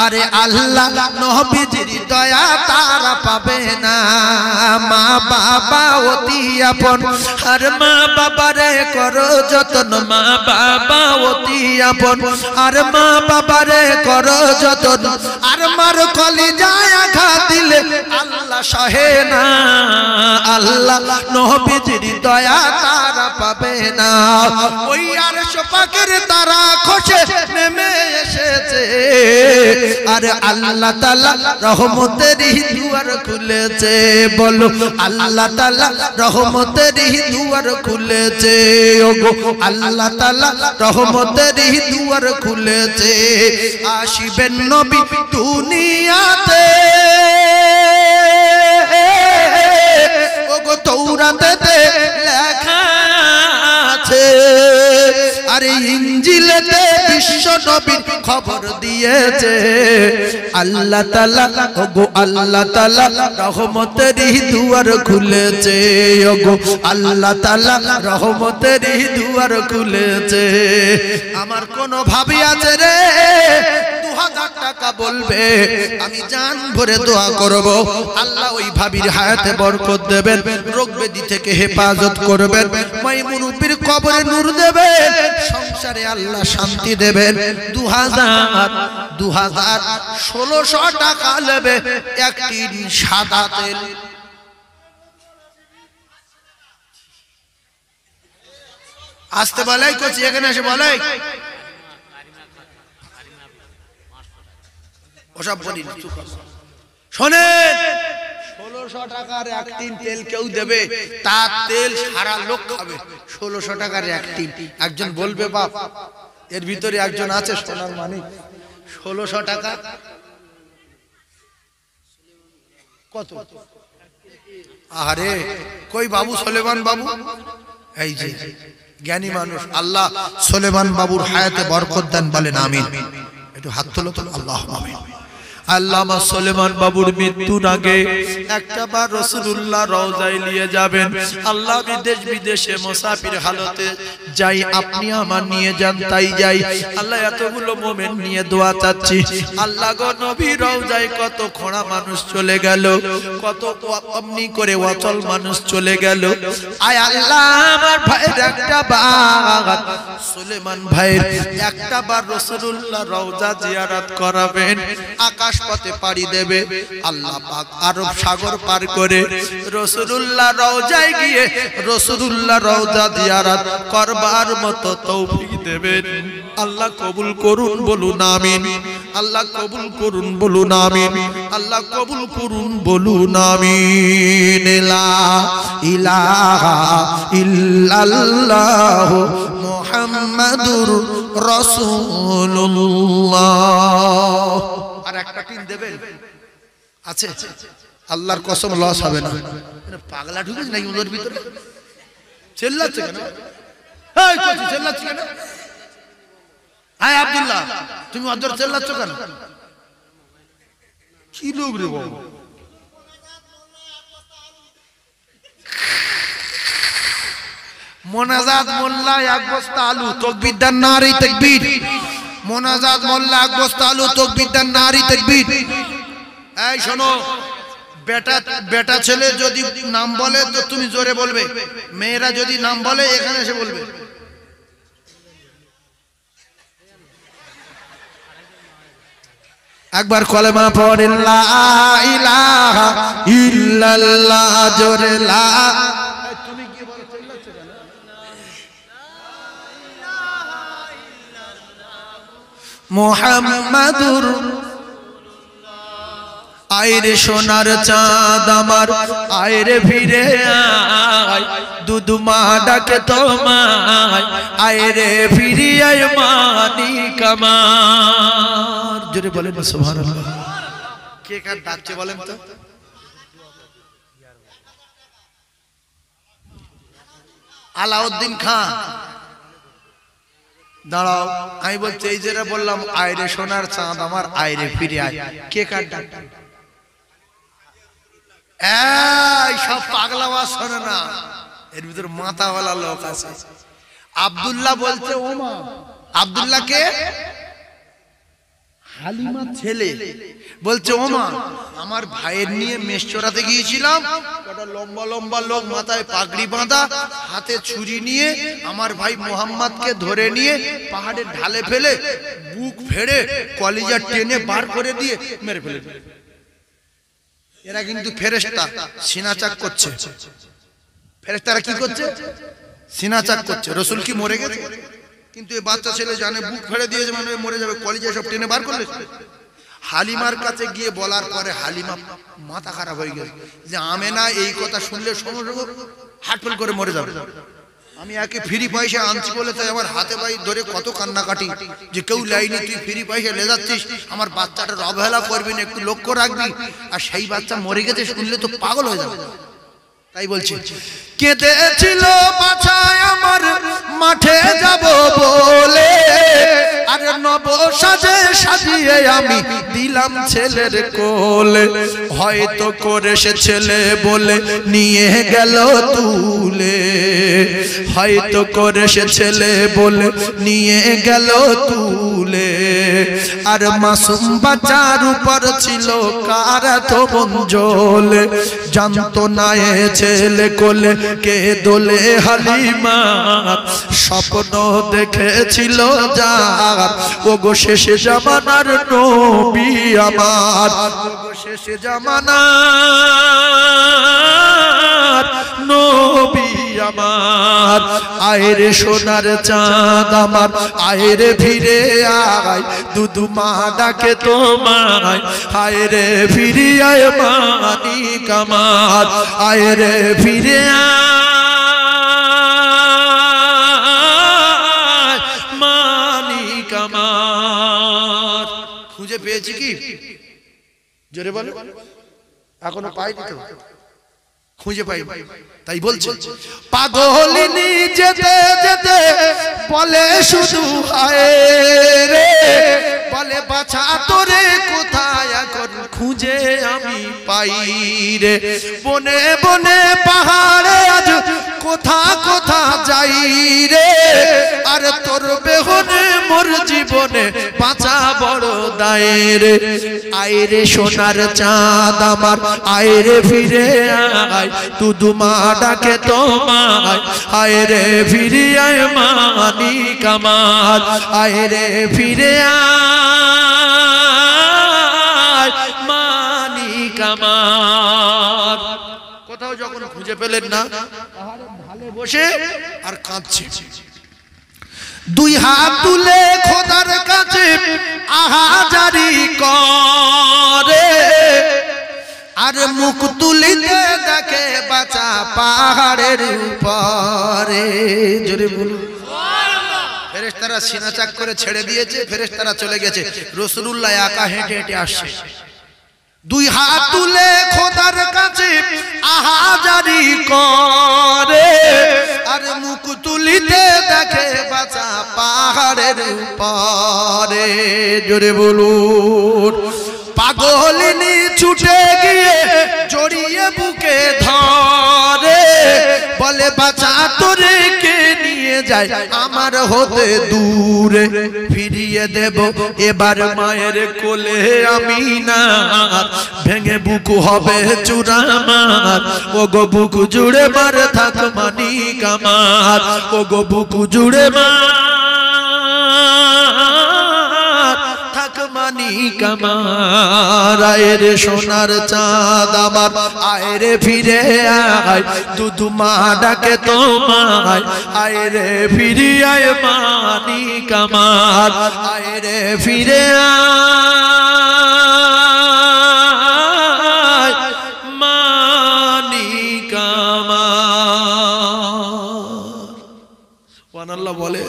আরে আল্লাহ নবীজির দয়া তারা পাবে না। মা বাবা অতি আপন, আর মা বাবারে করো যতন, মা বাবা অতি আপন, আর মা বাবারে করো যতন। আর মার কলিজায় আঘাত দিলে আল্লাহ সহে না, আল্লাহ নবীজির দয়া তারা পাবে না। ওই আরশ পাকের তারা খসে নেমে এসেছে, আর আল্লাহ তাআলা রহমতের দুয়ার খুলেছে। বলো আল্লাহ তাআলা রহমতের দুয়ার খুলেছে। ওগো আল্লাহ তাআলা রহমতের দুয়ার খুলেছে। আসিবেন নবী দুনিয়াতে, ওগো তাওরাতে লেখা আছে, আরে ইনজিলেতে বিশ্ব নবীর খবর দিয়েছে। আল্লাহ তাআলা ওগো আল্লাহ তাআলা রহমতের দুয়ার খুলেছে। ওগো আল্লাহ তাআলা রহমতের দুয়ার খুলেছে। আমার কোন ভাবি আছে রে 2000 টাকা বলবে, আমি জান ভরে দোয়া করব, আল্লাহ ওই ভাবির হায়াতে বরকত দেবেন, রোগ ব্যাধি থেকে হেফাজত করবেন, মাইমুনুপির কবরে নূর দেবেন, সংসারে আল্লাহ শান্তি দেবেন। 2000 1600 টাকা নেবে এক টিন সাদা তেল। আসতে বলাই করছি, এখানে এসে বলাই ওসব বলি না। শোনেন 1600 টাকার এক টিন তেল কেউ দেবে, তার তেল সারা লোক খাবে। 1600 টাকার এক টিন। একজন বলবে বাপ এর ভিতরে একজন আছে সোনার মানিক, 1600 টাকা কত? আরে কই বাবু সুলেমান বাবু, এই যে জ্ঞানী মানুষ, আল্লাহ সুলেমান বাবুর হায়াতে বরকত দেন, বলেন আমিন। একটু হাত তোলো তো, আল্লাহুম্মা আমিন। আল্লামা সুলেমান বাবুর মৃত্যুর আগে একটা বার রাসূলুল্লাহ রওজায় নিয়ে যাবেন। আল্লাহ বিদেশ বিদেশে মুসাফির হালতে যাই, আপনি আমার নিয়ে যান, তাই যাই। আল্লাহ এতগুলো মোমেন নিয়ে দোয়া চাচ্ছি, আল্লাহ গো নবী রওজায় কত খোঁড়া মানুষ চলে গেল, কত অমনি করে অচল মানুষ চলে গেল। আয় আল্লাহ আমার ভাইয়ের একটা বার, সুলেমান ভাইয়ের একটা বার রাসূলুল্লাহ রওজা জিয়ারত করাবেন। আকাশ পথে পাড়ি দেবে, আল্লাহ পাক আরব সাগর পার করে রাসূলুল্লাহ রওজায় গিয়ে রাসূলুল্লাহ রওজা জিয়ারত করবার মতো তৌফিক দেবেন। আল্লাহ কবুল করুন, বলুন আমিন। আল্লাহ কবুল করুন, বলুন আমিন। আল্লাহ কবুল করুন, বলুন আমিন। লা ইলাহা ইল্লাল্লাহ মুহাম্মাদুর রাসূলুল্লাহ। আর একটা টিন দেবেন আছে, আল্লাহর কসম লস হবে না। পাগলা ঢুকেছে নাকি ওদের ভিতরে? চেল্লাচ্ছে কেন? এই কচি চেল্লাচ্ছে কেন? আয় আব্দুল্লাহ, তুমি ওদের চেল্লাচ্ছ কেন? কি লোক রে বাবা? মোনাজাত মোল্লা এক বস্তা আলু, তাকবীর দেন, নারে তাকবীর। মোনাজাত মোল্লা এক বস্তা আলু, তাকবীর দেন, নারে তাকবীর। এই শোনো, বেটা ছেলে যদি নাম বলে তো তুমি জোরে বলবে, মেয়েরা যদি নাম বলে এখানে এসে বলবে। একবার কলেমা পড়েন লা ইলাহা ইল্লাল্লাহ জোরে লা। তুমি কি বলো চিল্লাচ্ছ কেন? মুহাম্মাদুর আইরে সোনার চাঁদ আমার আইরে ফিরে আয় দুদুমা ডাকে তোমায় আইরে ফিরে আয় মানিক আমার। জোরে বলেন সুবহানাল্লাহ। কে কার ডাকছে বলেন তো? আলাউদ্দিন খান। দাঁড়াও, আমি বলছি এই যেটা বললাম আইরে সোনার চাঁদ আমার আইরে ফিরে আয়, কে কার ডাক? এই সব পাগলা ওয়াজ শোনে না, এর ভিতর মাথাওয়ালা লোক আছে। আব্দুল্লাহ বলছে ওমা, আব্দুল্লাহ কে? হালিমার ছেলে। বলছে ওমা আমার ভাইয়ের নিয়ে মেষ চড়াতে গিয়েছিলাম, একটা লম্বা লম্বা লোক মাথায় পাগড়ি বাঁধা হাতে ছুরি নিয়ে আমার ভাই মোহাম্মদকে ধরে নিয়ে পাহাড়ের ঢালে ফেলে বুক ফেড়ে কলিজা টেনে বার করে দিয়ে মেরে ফেলে। এরা কিন্তু ফেরেশতা, সিনাচাক করছে। ফেরেশতারা কি করছে? সিনাচাক করছে। রাসূল কি মরে গেছে? কিন্তু এই বাচ্চা ছেলে জানে বুক ফেড়ে দিয়েছে মানে মরে যাবে, কলিজা সব টেনে বার করলে। হালিমার কাছে গিয়ে বলার পরে হালিমা মাথা খারাপ হয়ে গেছে যে আমেনা এই কথা শুনলে সঙ্গে সঙ্গে হাটফেল করে মরে যাবে। আমি একে ফ্রি পয়সা আনছি বলে তাই আমার হাতে পাই ধরে কত কান্নাকাটি যে কেউ লাইনি, তুই ফ্রি পয়সা লে যাচ্ছিস, আমার বাচ্চাটার অবহেলা করবি না, একটু লক্ষ্য রাখবি। আর সেই বাচ্চা মরে গেছে শুনলে তো পাগল হয়ে যাবে। তাই বলছি কেঁদেছিল বাছায় আমার মাঠে যাব বলে, আরে নব সাজে সাজিয়ে আমি দিলাম ছেলের কোলে, হয়তো করে সে ছেলে বলে নিয়ে গেল তুলে, হয়তো করে সে ছেলে বলে নিয়ে গেল তুলে। আর মাসুম বাচ্চার উপর ছিল কার তো বঞ্জলে, জানতো না এ ছেলে কোলে কে দোলে হালিমা, স্বপ্ন দেখেছিল যার ওগো শেষে জামানার নবী আমার, ওগো শেষে জামানার নবী আমার। আয়রে সোনার চাঁদ আমার আয়রে ফিরে আয় দুদুমা ডাকে তোমায়, আয়রে ফিরে আয় মানিক আমার, আয়রে ফিরে আয় মানিক আমার। খুঁজে পেয়েছি কি? জোরে বলো। এখনো পাইনি তো, খুঁজে পাই। তাই বলছে পাগলিনী যেতে যেতে বলে শুধু হায় রে, বলে বাছা তোরে কোথায় এখন খুঁজে আমি পাই রে, বনে বনে পাহাড়ে আজ কোথা কোথা যাই রে, আর তোর বেহনে মোর জীবনে বাঁচা বড় দায় রে। আয়রে সোনার চাঁদ আমার আয়রে ফিরে আয় দুদুমা ডাকে তোমায়, আয়রে ফিরে আয় মানিক আমার, আয়রে ফিরে আয় মানিক আমার। কোথাও যখন খুঁজে পেলেন না পাহাড়ের ঢালে বসে আর কাঁদছে, দুই হাত তুলে খোদার কাছে আহাজারি করে, আর মুখ তুলিতে দেখে বাঁচা পাহাড়ের উপরে। জোরে বলুন। ফেরেশতারা সিনাচাক করে ছেড়ে দিয়েছে, ফেরেশতারা চলে গেছে, রাসূলুল্লাহ একা হেঁটে হেঁটে আসছে, দুই হাত তুলে খোদার কাছে আহাজারি করে, আর মুখ তুলিতে দেখে বাঁচা পাহাড়ের উপরে। জোরে বলুন। পাগলিনী ছুটে গিয়ে জড়িয়ে বুকে ধরে, বলে বাঁচা তোরে কে নিয়ে যায় আমার হতে দূরে, ফিরিয়ে দেব এবার মায়ের কোলে আমি না, ভেঙে বুক হবে চূড়ামার, ওগো বুক জুড়ে মার থাক মানিক আমার, ওগো বুক জুড়ে মার থাক মানিক মানিক আমার, আয় রে সোনার চাঁদ আমার, আয় রে ফিরে আয়, দুধু মা ডাকে তোমায়, আয় রে ফিরে আয় মানিক আমার, আয় রে ফিরে আয় মানিক আমার। সুবহানাল্লাহ বলে।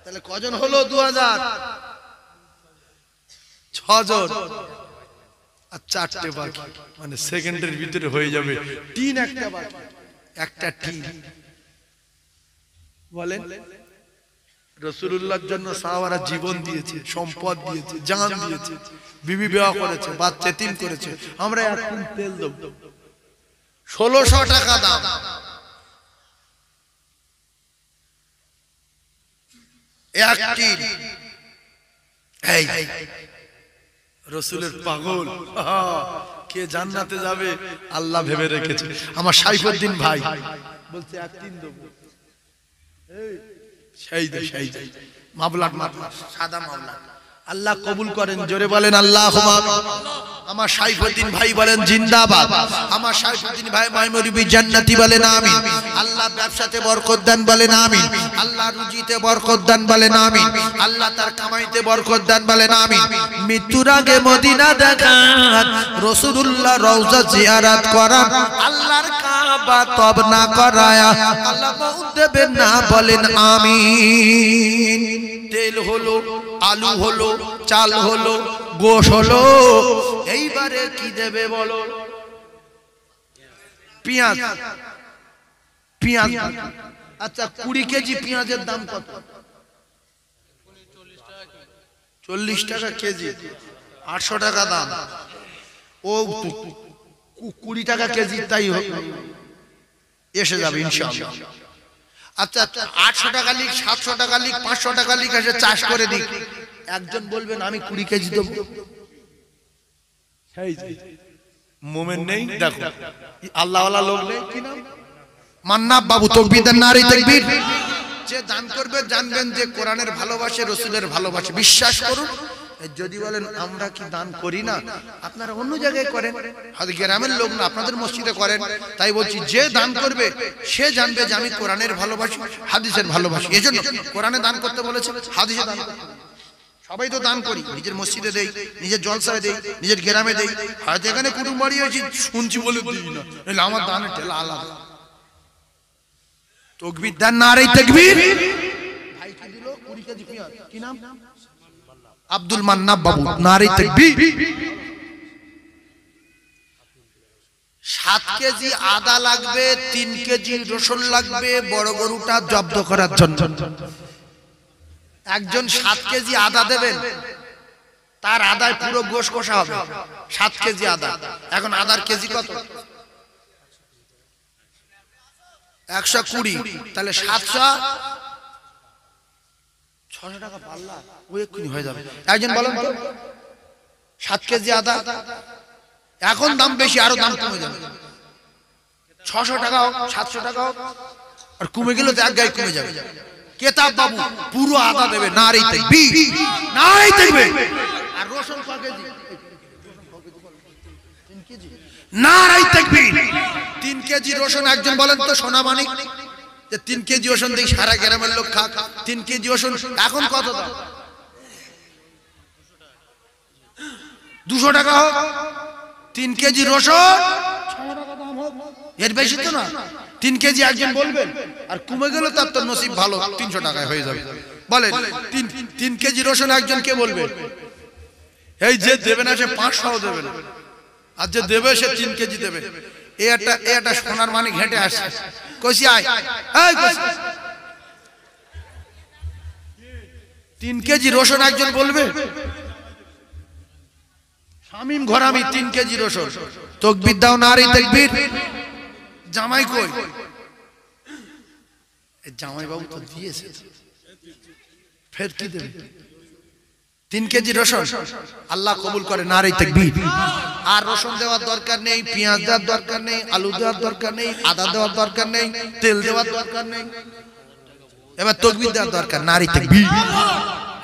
তাহলে কজন হলো? 2006 জন। আর 4টে বাকি, মানে সেকেন্ডের ভিতরে হয়ে যাবে। টিন একটা বাকি, একটা টিন। বলেন রাসূলুল্লাহর জন্য সাহাবারা জীবন দিয়েছে, সম্পদ দিয়েছে, জান দিয়েছে, বিবি বিবাহ করেছে, বাচ্চা এতিম করেছে। আমরা এক টিন তেল দেব, 1600 টাকা দাম। একটি এই রাসূলের পাগল, কে জান্নাতে যাবে আল্লাহ ভেবে রেখেছে। আমার সাইফুদ্দিন ভাই বলছে একদিন দেব, এই সেই দে মাবলাট সাদা মাবলাট। আল্লাহ কবুল করেন, জোরে বলেন আল্লাহুম্মা আমিন। আমার সাইফুদ্দিন ভাই বলেন জিন্দাবাদ। আমার সাইফুদ্দিন ভাই মাইমুরিবি জান্নাতি বলেন আমিন। আল্লাহ ব্যবসাতে বরকত দান বলেন আমিন। আল্লাহ রুজিতে বরকত দান বলেন আমিন। আল্লাহ তার কামাইতে বরকত দান বলেন আমিন। মৃত্যুর আগে মদিনা দেখান, রাসূলুল্লাহ রওজা জিয়ারত করান, আল্লাহর কাবা তব না করায়া আল্লাহ মউত দেবেন না বলেন আমিন। তেল হলো, আলু হলো, চাল হলো, গোশ হলো, এইবারে কি দেবে বলো? পেঁয়াজ। পেঁয়াজ আচ্ছা 20 কেজি পেঁয়াজের দাম কত? 40 টাকা কেজি, 800 টাকা দাম। ও 20 টাকা কেজি, তাই এসে যাবে ইনশাআল্লাহ। আচ্ছা 800 টাকা লিখ, 700 টাকা লিখ, 500 টাকা লিখ, এসে চাষ করে দিক। একজন বলবেন আমি 20 কেজি দেবো। মোমেন নেই, দেখো আল্লাহ ওয়ালা লোক নেই। কি নাম? মান্নাব বাবু। তাকবীর দেন, নারে তাকবীর। যে দান করবে জানবেন যে কোরআনের ভালোবাসে, রাসূলের ভালোবাসে, বিশ্বাস করুন। যদি বলেন আমরা কি দান করি না, আপনারা অন্য জায়গায় করেন, হয়তো গ্রামের লোক না, আপনাদের মসজিদে করেন। তাই বলছি যে দান করবে সে জানবে যে আমি কোরআনের ভালোবাসি, হাদিসের ভালোবাসি। এজন্য কোরআনে দান করতে বলেছে, হাদিসে দান করতে। সবাই তো দান করি, নিজের মসজিদে দেই, নিজের জলসায় দেই, নিজের গ্রামে দেই। হয়তো এখানে কুটুম বাড়ি হয়েছি শুনছি বলে দিই না, নাহলে আমার দানের ঠেলা আলাদা। তাকবীর দেন, নারে তাকবীর। ভাই কি দিল? 20 কেজি পেঁয়াজ। কি নাম? আব্দুল মান্নাব বাবু, নারে তাকবীর। 7 কেজি আদা লাগবে, 3 কেজি রসুন লাগবে বড় গরুটা জব্দ করার জন্য। একজন 7 কেজি আদা দেবেন, তার আদায় পুরো গোশ কষা হবে। 7 কেজি আদা। এখন আদার কেজি কত? 120। তাহলে 700, 600 টাকা পাল্লা, ওই এক্ষুনি হয়ে যাবে। একজন বলেন তো 7 কেজি আদা, এখন দাম বেশি, আরো দাম কমে যাবে। 600 টাকা হোক, 700 টাকা হোক, আর কমে গেলে তো এক গায়ে কমে যাবে। কেতাব বাবু পুরো আদা দেবে, নারে তাকবীর, নারে তাকবীর। আর রসুন কত কেজি? 3 কেজি, নারে তাকবীর। 3 কেজি রসুন। একজন বলেন তো সোনা মানিক, যে 3 কেজি রসুন দিয়ে সারা গ্রামের লোক খাক। 3 কেজি রসুন এখন কত দাম? 200 টাকা হোক। 3 কেজি রসুন 600 টাকা দাম হোক, এর বেশি তো না। 3 কেজি একজন বলবেন, আর কমে গেল তার তো নসিব ভালো, 300 টাকায় হয়ে যাবে। বলেন 3 কেজি রসুন একজন কে বলবে? এই যে দেবে না সে 500 দেবে না, আর যে দেবে সে 3 কেজি দেবে। এটা সোনার মানিক হেঁটে আসে, কইছি আয়, এই কইছি 3 কেজি রসুন একজন বলবে? শামিম ঘরামি 3 কেজি রসুন। তাকবীর দাও, নারে তাকবীর। জামাই কই? জামাই বাবু তো দিয়েছে, ফের কি দেবে? 3 কেজি রসুন আল্লাহ কবুল করে, নারে তাকবীর। আর রসুন দেওয়ার দরকার নেই, পেঁয়াজ দেওয়ার দরকার নেই, আলু দেওয়ার দরকার নেই, আদা দেওয়ার দরকার নেই, তেল দেওয়ার দরকার নেই। এবার তাকবীর দেওয়ার দরকার, নারী তাকবীর।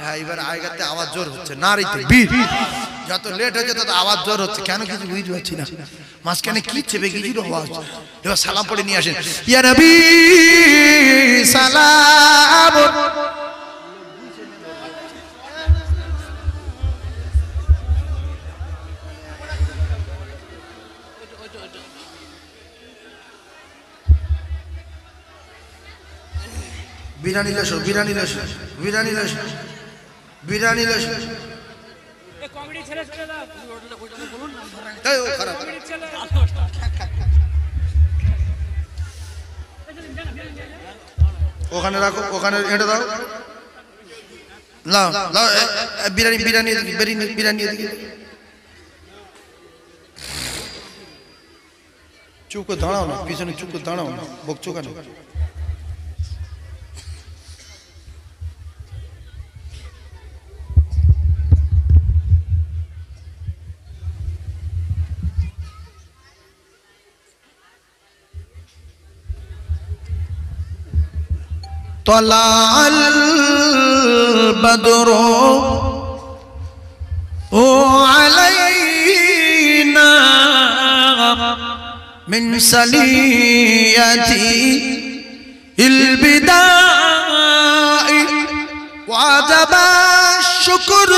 হ্যাঁ এবার আয়গাতে আওয়াজ জোর হচ্ছে, নারী তাকবীর। যত লেট হচ্ছে তত আওয়াজ জোর হচ্ছে, কেন কিছু বুঝতে পারছি না, মাঝখানে কি চেপে গেছিল আওয়াজ। এবার সালাম পড়ে নিয়ে আসেন, ইয়া নবী সালাম। Biryani lasso, biryani lasso, biryani lasso, biryani lasso. Comedy ছেলে চলে দাও, এই ও খারাপ। কমেডি ছেলে ওখানে রাখো, ওখানে এটা দাও, লাও লাও বিরিয়ানি, বিরিয়ানি বিরিয়ানি বিরিয়ানি এদিকে। চুপ করে দাঁড়াও না, পিছনে চুপ করে দাঁড়াও না, বকছো কেন? طلع البدر علينا من سنية البداء وجب الشكر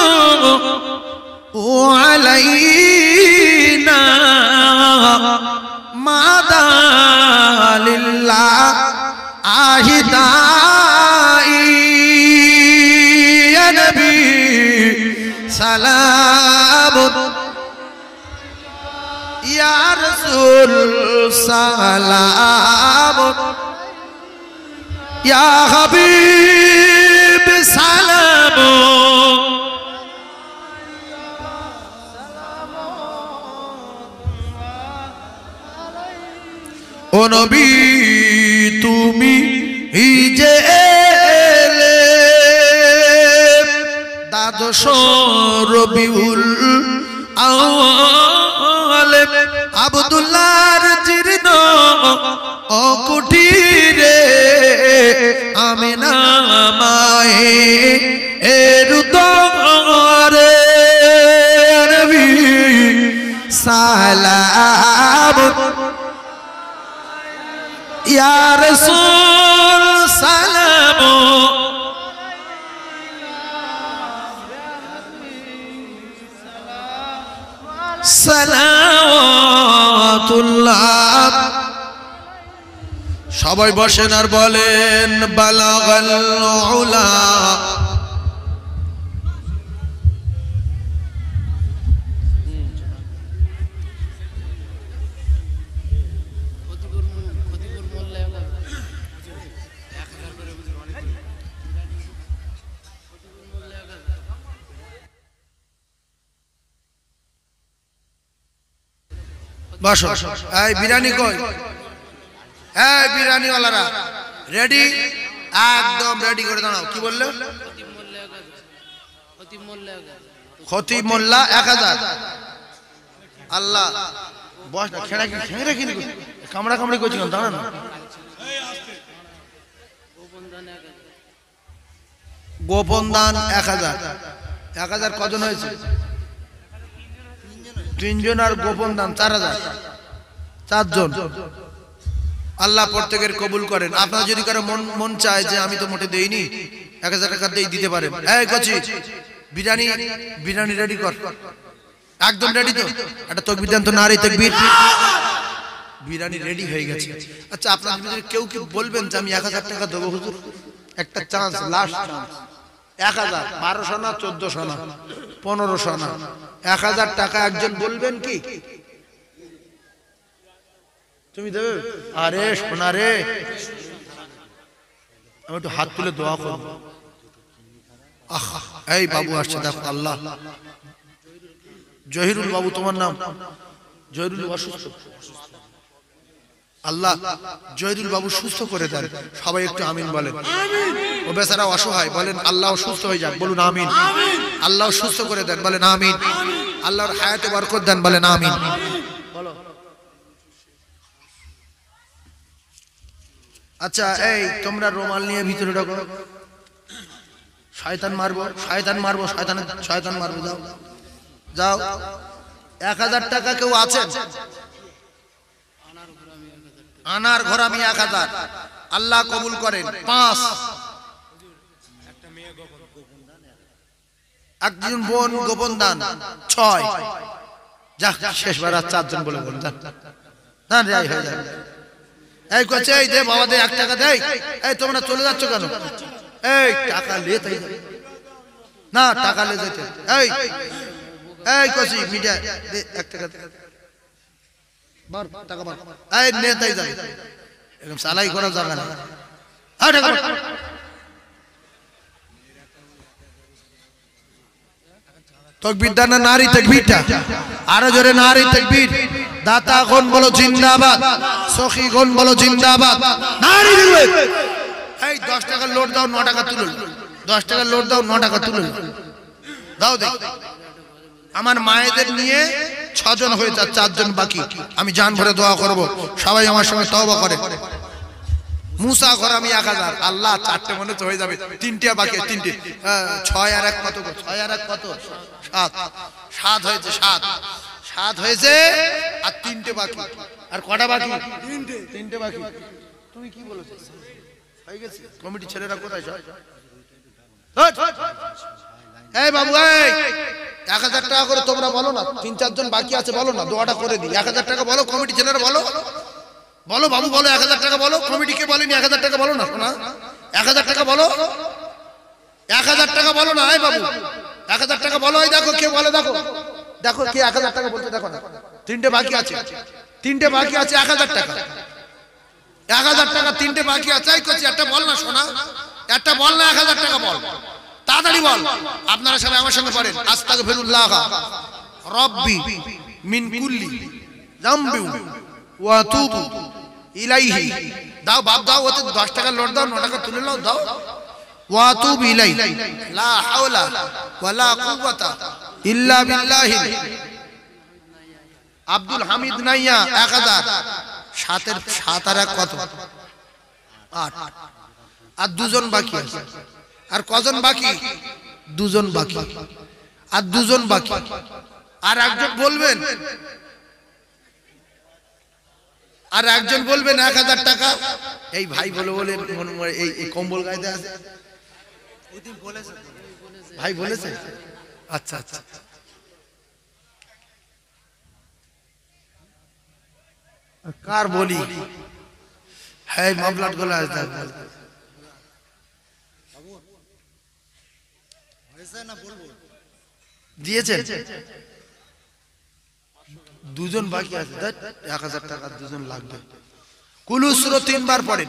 علينا ماذا لله আহিদাই ইয়া নবী সালাম, ইয়া রাসূল সালাম, ইয়া হাবিব সালাম। ও নবী তুমি যে এলে দ্বাদশ রবিউল আউয়াল আব্দুল্লাহর জীর্ণ অকুঠিরে আমিনা মায়ে এর দরে নবী সালাম, ইয়া রাসূল সালাম, সালাওয়াতুল্লাহ। সবাই বসেন আর বলেন বালাগাল উলা। বসো, এই বিরিয়ানি কই? এই বিরিয়ানি ওয়ালারা রেডি, একদম রেডি করে দাঁড়াও। কি বললে? খতিব মোল্লা 1000। আল্লাহ বস না, খেড়া কি খেড়া কি কামড়া কামড়ি করছি, দাঁড়া না। গোপন দান 1000। 1000 কজন হয়েছে? 3 জন, আর গোপন দান 4000, 4 জন। আল্লাহ প্রত্যেকের কবুল করেন। আপনারা যদি কারো মন চায় যে আমি তো মোটে দেইনি, 1000 টাকা দিয়ে দিতে পারেন। এই কচি বিরিয়ানি, বিরিয়ানি রেডি কর, একদম রেডি তো? একটা তাকবীর দেন তো, নারী তাকবীর। বিরিয়ানি রেডি হয়ে গেছে। আচ্ছা আপনাদের ভিতরে কেউ কি বলবেন যে আমি 1000 টাকা দেবো হুজুর? একটা চান্স, লাস্ট চান্স। 1000, 1200 না, 1400 না, 1500 না, 1000 টাকা একজন বলবেন কি? তুমি দেবে? আরে সোনা রে, আমি একটু হাত তুলে দোয়া করব। এই বাবু আসছে, দেখো আল্লাহ। জহিরুল বাবু তোমার নাম? জহিরুল অসুস্থ, আল্লাহ জহিরুল বাবু সুস্থ করে দেন। সবাই একটু আমিন বলেন। ও বেচারা অসহায়, বলেন আল্লাহ সুস্থ হয়ে যাক, বলুন আমিন। আল্লাহ সুস্থ করে দেন, বলেন আমিন। আল্লাহর হায়াতে বরকত দেন, বলেন আমিন। বলো আচ্ছা এই তোমরা রুমাল নিয়ে ভিতরে ঢোকো, শয়তান মারবো, শয়তান মারবো, শয়তান মারবো। যাও যাও। 1000 টাকা কেউ আছেন? আনার ঘর আমি 1000, আল্লাহ কবুল করেন। 5 একজন বোন গোপন দান 6। যাক শেষবার আর 4 জন বলে বলুন না যাই হয়ে যাবে। এই কচ্ছে এই দে বাবা দে 1 টাকা দে। এই তোমরা চলে যাচ্ছ কেন? এই টাকা লেতে না, টাকা লে যেতে। এই কছি মিডিয়া দে 1 টাকা বার টাকা বার। এই নে তাই যাবে, এরকম সালাই করা যাবে না। আর টাকা তাকবীর দানা নারী তাকবীরটা আরো জোরে, নারী তাকবীর। দাতা গণ বলো জিন্দাবাদ, সখী গণ বলো জিন্দাবাদ, নারী তাকবীর। এই 10 টাকার লোড দাও, 9 টাকা তুলো। 10 টাকার লোড দাও, 9 টাকা তুলো দাও। দেখ আমার মায়েদের নিয়ে 6 জন হয়ে যা, 4 জন বাকি। আমি জান ভরে দোয়া করব, সবাই আমার সঙ্গে তওবা করে। মুসা ঘর আমি 1000, আল্লাহ 4টে মনে তো হয়ে যাবে, 3টে বাকি। 3টে 6 আর 1 কত? 6 আর 1 কত? 7। 7 হয়েছে, 7 হয়েছে আর 3টে বাকি। আর কটা বাকি? 3টে বাকি। তুমি কি বলেছিস? হয়ে গেছে। কমিটি ছেলেরা কোথায় সব? এই বাবু এই 1000 টাকা করে তোমরা বলো না, 3-4 জন বাকি আছে বলো না, দোয়াটা করে দিই। 1000 টাকা বলো, কমিটি ছেলেরা বলো, বলো বাবু বলো 1000 টাকা বলো। কমিটিকে বলেনি 1000 টাকা বলো না, শোনা 1000 টাকা বলো, 1000 টাকা বলো না। এই বাবু 1000 টাকা বলো। এই দেখো কে বলে, দেখো দেখো কে 1000 টাকা বলছে, দেখো না। 3টে বাকি আছে, 3টে বাকি আছে 1000 টাকা। 1000 টাকা 3টে বাকি আছে। এই করছি একটা বল না শোনা, একটা বল না, 1000 টাকা বল, তাড়াতাড়ি বল। আপনারা সবাই আমার সঙ্গে পড়েন, আস্তাগফিরুল্লাহ রাব্বি মিন কুল্লি যামবি ওয়া আতুবু ইলাইহি। দাও বাপ দাও, ওতে 10 টাকা লোড দাও, 9 টাকা তুলে নাও, দাও। ওয়া আতুবু ইলাই লা হাওলা ওয়ালা কুওয়াতা ইল্লা বিল্লাহি। আব্দুল হামিদ নাইয়া 1000। 7 আর 1 কত? 8। আর 2 জন বাকি আছে। আর কজন বাকি? 2 জন বাকি। আর 2 জন বাকি। আর একজন বলবেন, আর একজন বলবেন 1000 টাকা। এই ভাই বলে বলে এই কম্বল গাইতে আছে, ভাই বলেছে। আচ্ছা আচ্ছা, কার বলি? হ্যাঁ মামলাট গলা আছে দিয়েছেন। 2 জন বাকি আছে। 1000 টাকা 2 জন লাগবে। কুলু সূরা 3 বার পড়েন।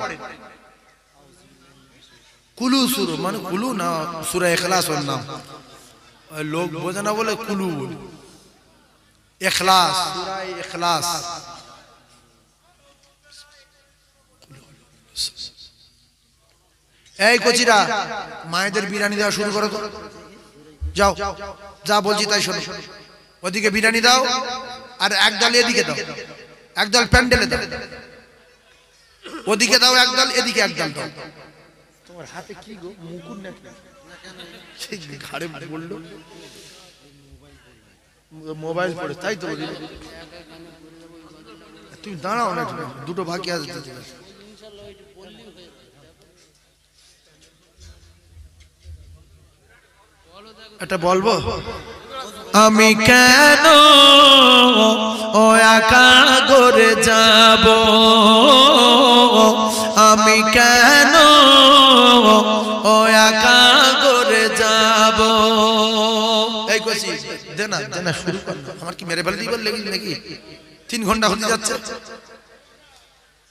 কুলু সূরা মানে কুলু না, সূরা ইখলাস এর নাম। লোক বোঝে না বলে কুলু বলে। ইখলাস, সূরা ইখলাস। এই কচিরা মায়েদের বিরিয়ানি দেওয়া শুরু করো তো। যাও যা বলছি তাই শোনো। ওদিকে বিরিয়ানি দাও, আর একদল এদিকে দাও, একদল প্যান্ডেলে দাও। ওদিকে দাও একদল, এদিকে একদল দাও। তোমার হাতে কি গো, মুকুট নাকি? সেই ঘাড়ে বললো মোবাইল পড়ে, তাই তো। তুমি দাঁড়াও না, 2টো বাকি আছে। এটা বলবো আমি কেন ও একা করে যাব, আমি কেন ও একা করে যাব। এই কইছি দে না শুরু কর। আমার কি মেরে ফেলে দিবার লেগে নাকি? 3 ঘন্টা হতে যাচ্ছে।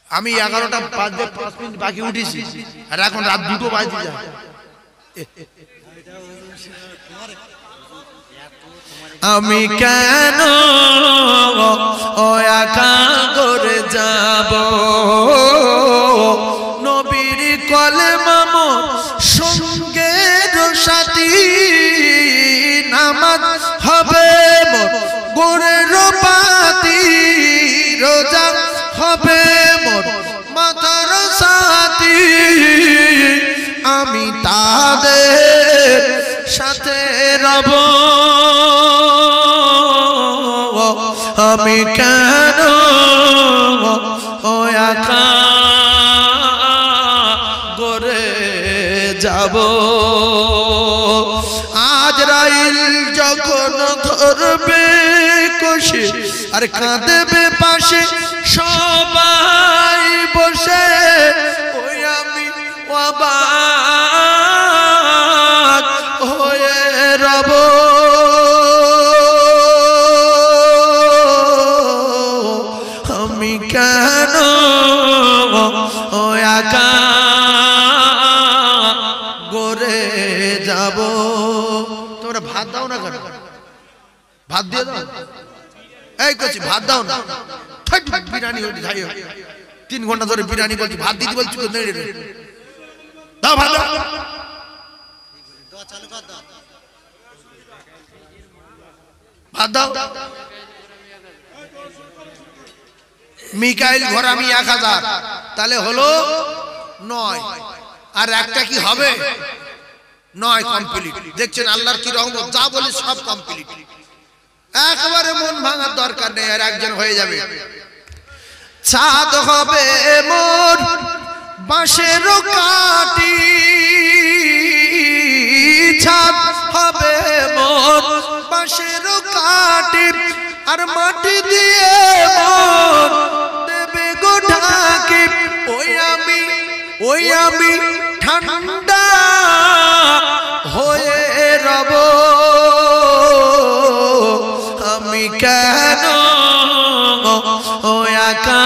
আমি 11টা 5 মিনিট বাকি উঠেছি, আর এখন রাত 2টো বাজে যায়। আমি কেন ও একা করে যাব, নবীর কলেমা মোর সঙ্গের সাথী, নামাজ হবে মোর গোরের পাতি, রোজা হবে মোর মাথার সাথী। আমি তাদের সাথে রব আমি কেন ও একা গরে যাব আজরাইল যখন ধরবে কষে আর কাঁদবে পাশে সবাই বসে ওই আমি অবাক হয়ে রব আমি কেন ও একা গরে যাব তোমরা ভাত দাও না কেন ভাত দিয়ে দাও এই করছি ভাত দাও না বিরিয়ানি হচ্ছে খাই 3 ঘন্টা ধরে বিরিয়ানি বলছি ভাত দিতে বলছি দাও ভাত দাও ভাত দাও মিকাইল ঘোরামি 1000 তাহলে হলো 9 আর একটা কি হবে 9 কমপ্লিট দেখছেন আল্লাহর কি রহমত যা বলি সব কমপ্লিট একবারে মন ভাঙার দরকার নেই আর একজন হয়ে যাবে চাঁদ হবে মোর বাঁশের কাটি চাঁদ হবে মোর বাঁশের কাটি আর মাটি দিয়ে মোর দেবে গো ঢাকি ওই আমি ঠান্ডা হয়ে রব আমি কেন ও একা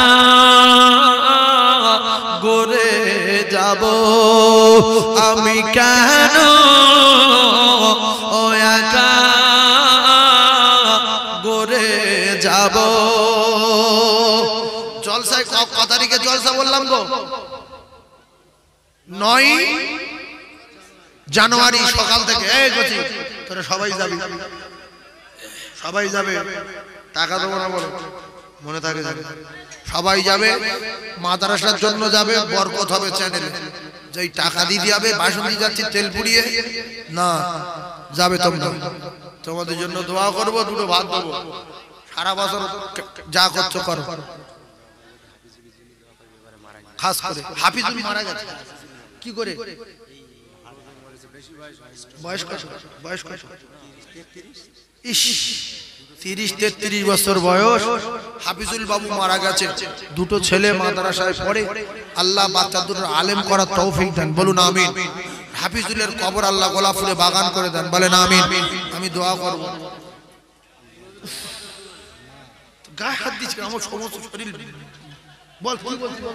গরে যাব আমি কেন ও একা গরে যাব জলসায় কত তারিখে জলসা বললাম গো 9 জানুয়ারি সকাল থেকে এই গছি তোরা সবাই যাবে টাকা দেবো না বলে মনে থাকে সবাই যাবে মাদ্রাসার জন্য যাবে বরকত হবে চ্যানেলে যেই টাকা দিয়ে যাবে বাসন্তী যাচ্ছি তেল পুড়িয়ে না যাবে তোমরা তোমাদের জন্য দোয়া করব দুটো ভাত দেবো সারা বছর যা করছো করো খাস করে হাফিজুল মারা গেছে কি করে বয়স কত ইস 30-33 বছর বয়স হাফিজুল বাবু মারা গেছে দুটো ছেলে মাদ্রাসায় পড়ে আল্লাহ বাচ্চা দুটোর আলেম করার তৌফিক দেন বলুন আমিন হাফিজুলের কবর আল্লাহ গোলাপ ফুলে বাগান করে দেন বলেন আমিন আমি দোয়া করব গায়ে হাত দিচ্ছি আমার সমস্ত শরীর বল কি বলছিস বল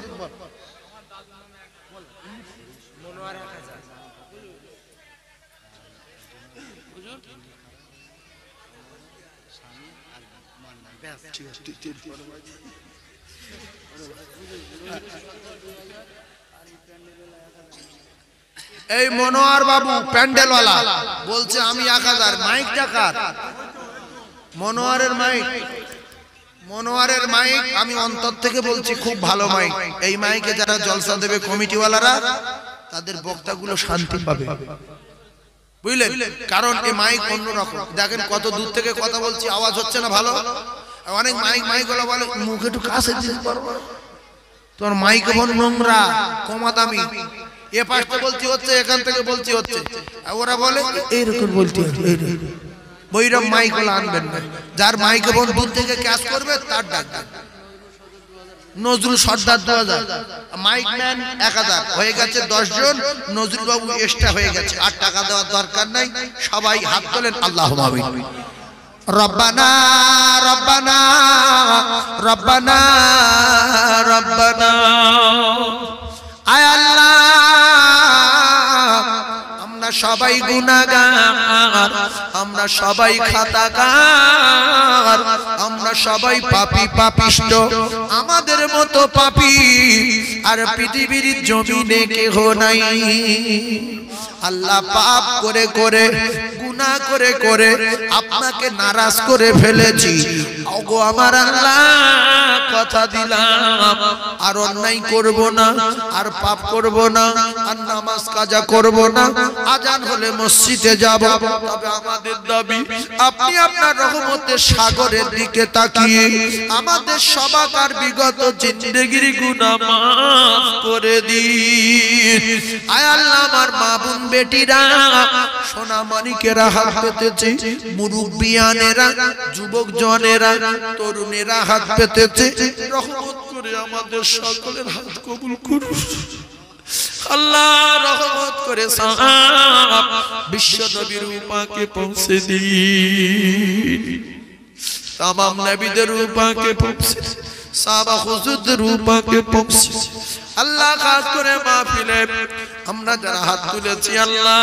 এই মনোয়ার বাবু প্যান্ডেলওয়ালা বলছে আমি 1000 মাইক টাকার মনোয়ারের মাইক আমি অন্তর থেকে বলছি খুব ভালো মাইক এই মাইকে যারা জলসা দেবে কমিটিওয়ালারা তাদের বক্তাগুলো শান্তি পাবে বুঝলেন কারণ এই মাইক অন্যরকম দেখেন কত দূর থেকে কথা বলছি আওয়াজ হচ্ছে না ভালো অনেক মাইকওয়ালা বলে মুখ একটু কাছে দিতে পারবো তোর মাইক বন নোংরা কমা দামি এ পাশে বলছি হচ্ছে এখান থেকে বলছি হচ্ছে ওরা বলে এইরকম বলতে বৈরম মাইকওয়ালা আনবেন না যার মাইকে বন দূর থেকে ক্যাশ করবে তার ডাক নজরুল সর্দার 2000 মাইক ম্যান 1000 হয়ে গেছে 10 জন নজরুল বাবু এক্সট্রা হয়ে গেছে আর টাকা দেওয়ার দরকার নাই সবাই হাত তোলেন আল্লাহুম্মা আমিন রব্বানা রব্বানা রব্বানা রব্বানা আয় আল্লাহ আমরা সবাই গুনাহগার আমরা সবাই খাতাকার আমরা সবাই পাপী পাপিষ্ট আমাদের মতো পাপী আর পৃথিবীর জমিনে কেহ নাই আল্লাহ পাপ করে করে গুনাহ করে করে আপনাকে নারাজ করে ফেলেছি ওগো আমার আল্লাহ কথা দিলাম আর অন্যায় করব না, আর পাপ করব না, আর নামাজ কাজা করব না, আজান হলে মসজিদে যাব। তবে আমাদের দাবি আপনি আপনার রহমতের সাগরের দিকে তাকিয়ে আমাদের সবাকার বিগত জিন্দেগির গুনাহ মাফ করে দিন। আয় আল্লাহ, আমার মা বোন বেটিরা, সোনা মানিকেরা হাত পেতেছে, মুরব্বিয়ানেরা, যুবক জনেরা, তরুণেরা হাত পেতেছে, রহমত করে আমাদের সকলের হাত কবুল করুন। আল্লাহ রহমত করে সাহাব বিশ্ব নবীর উপাকে পৌঁছে দিন, তামাম নবীদের উপাকে পৌঁছে, সাহাবা হুজুরদের উপাকে পৌঁছে। আল্লাহ খাস করে মাহফিলে আমরা যারা হাত তুলেছি আল্লাহ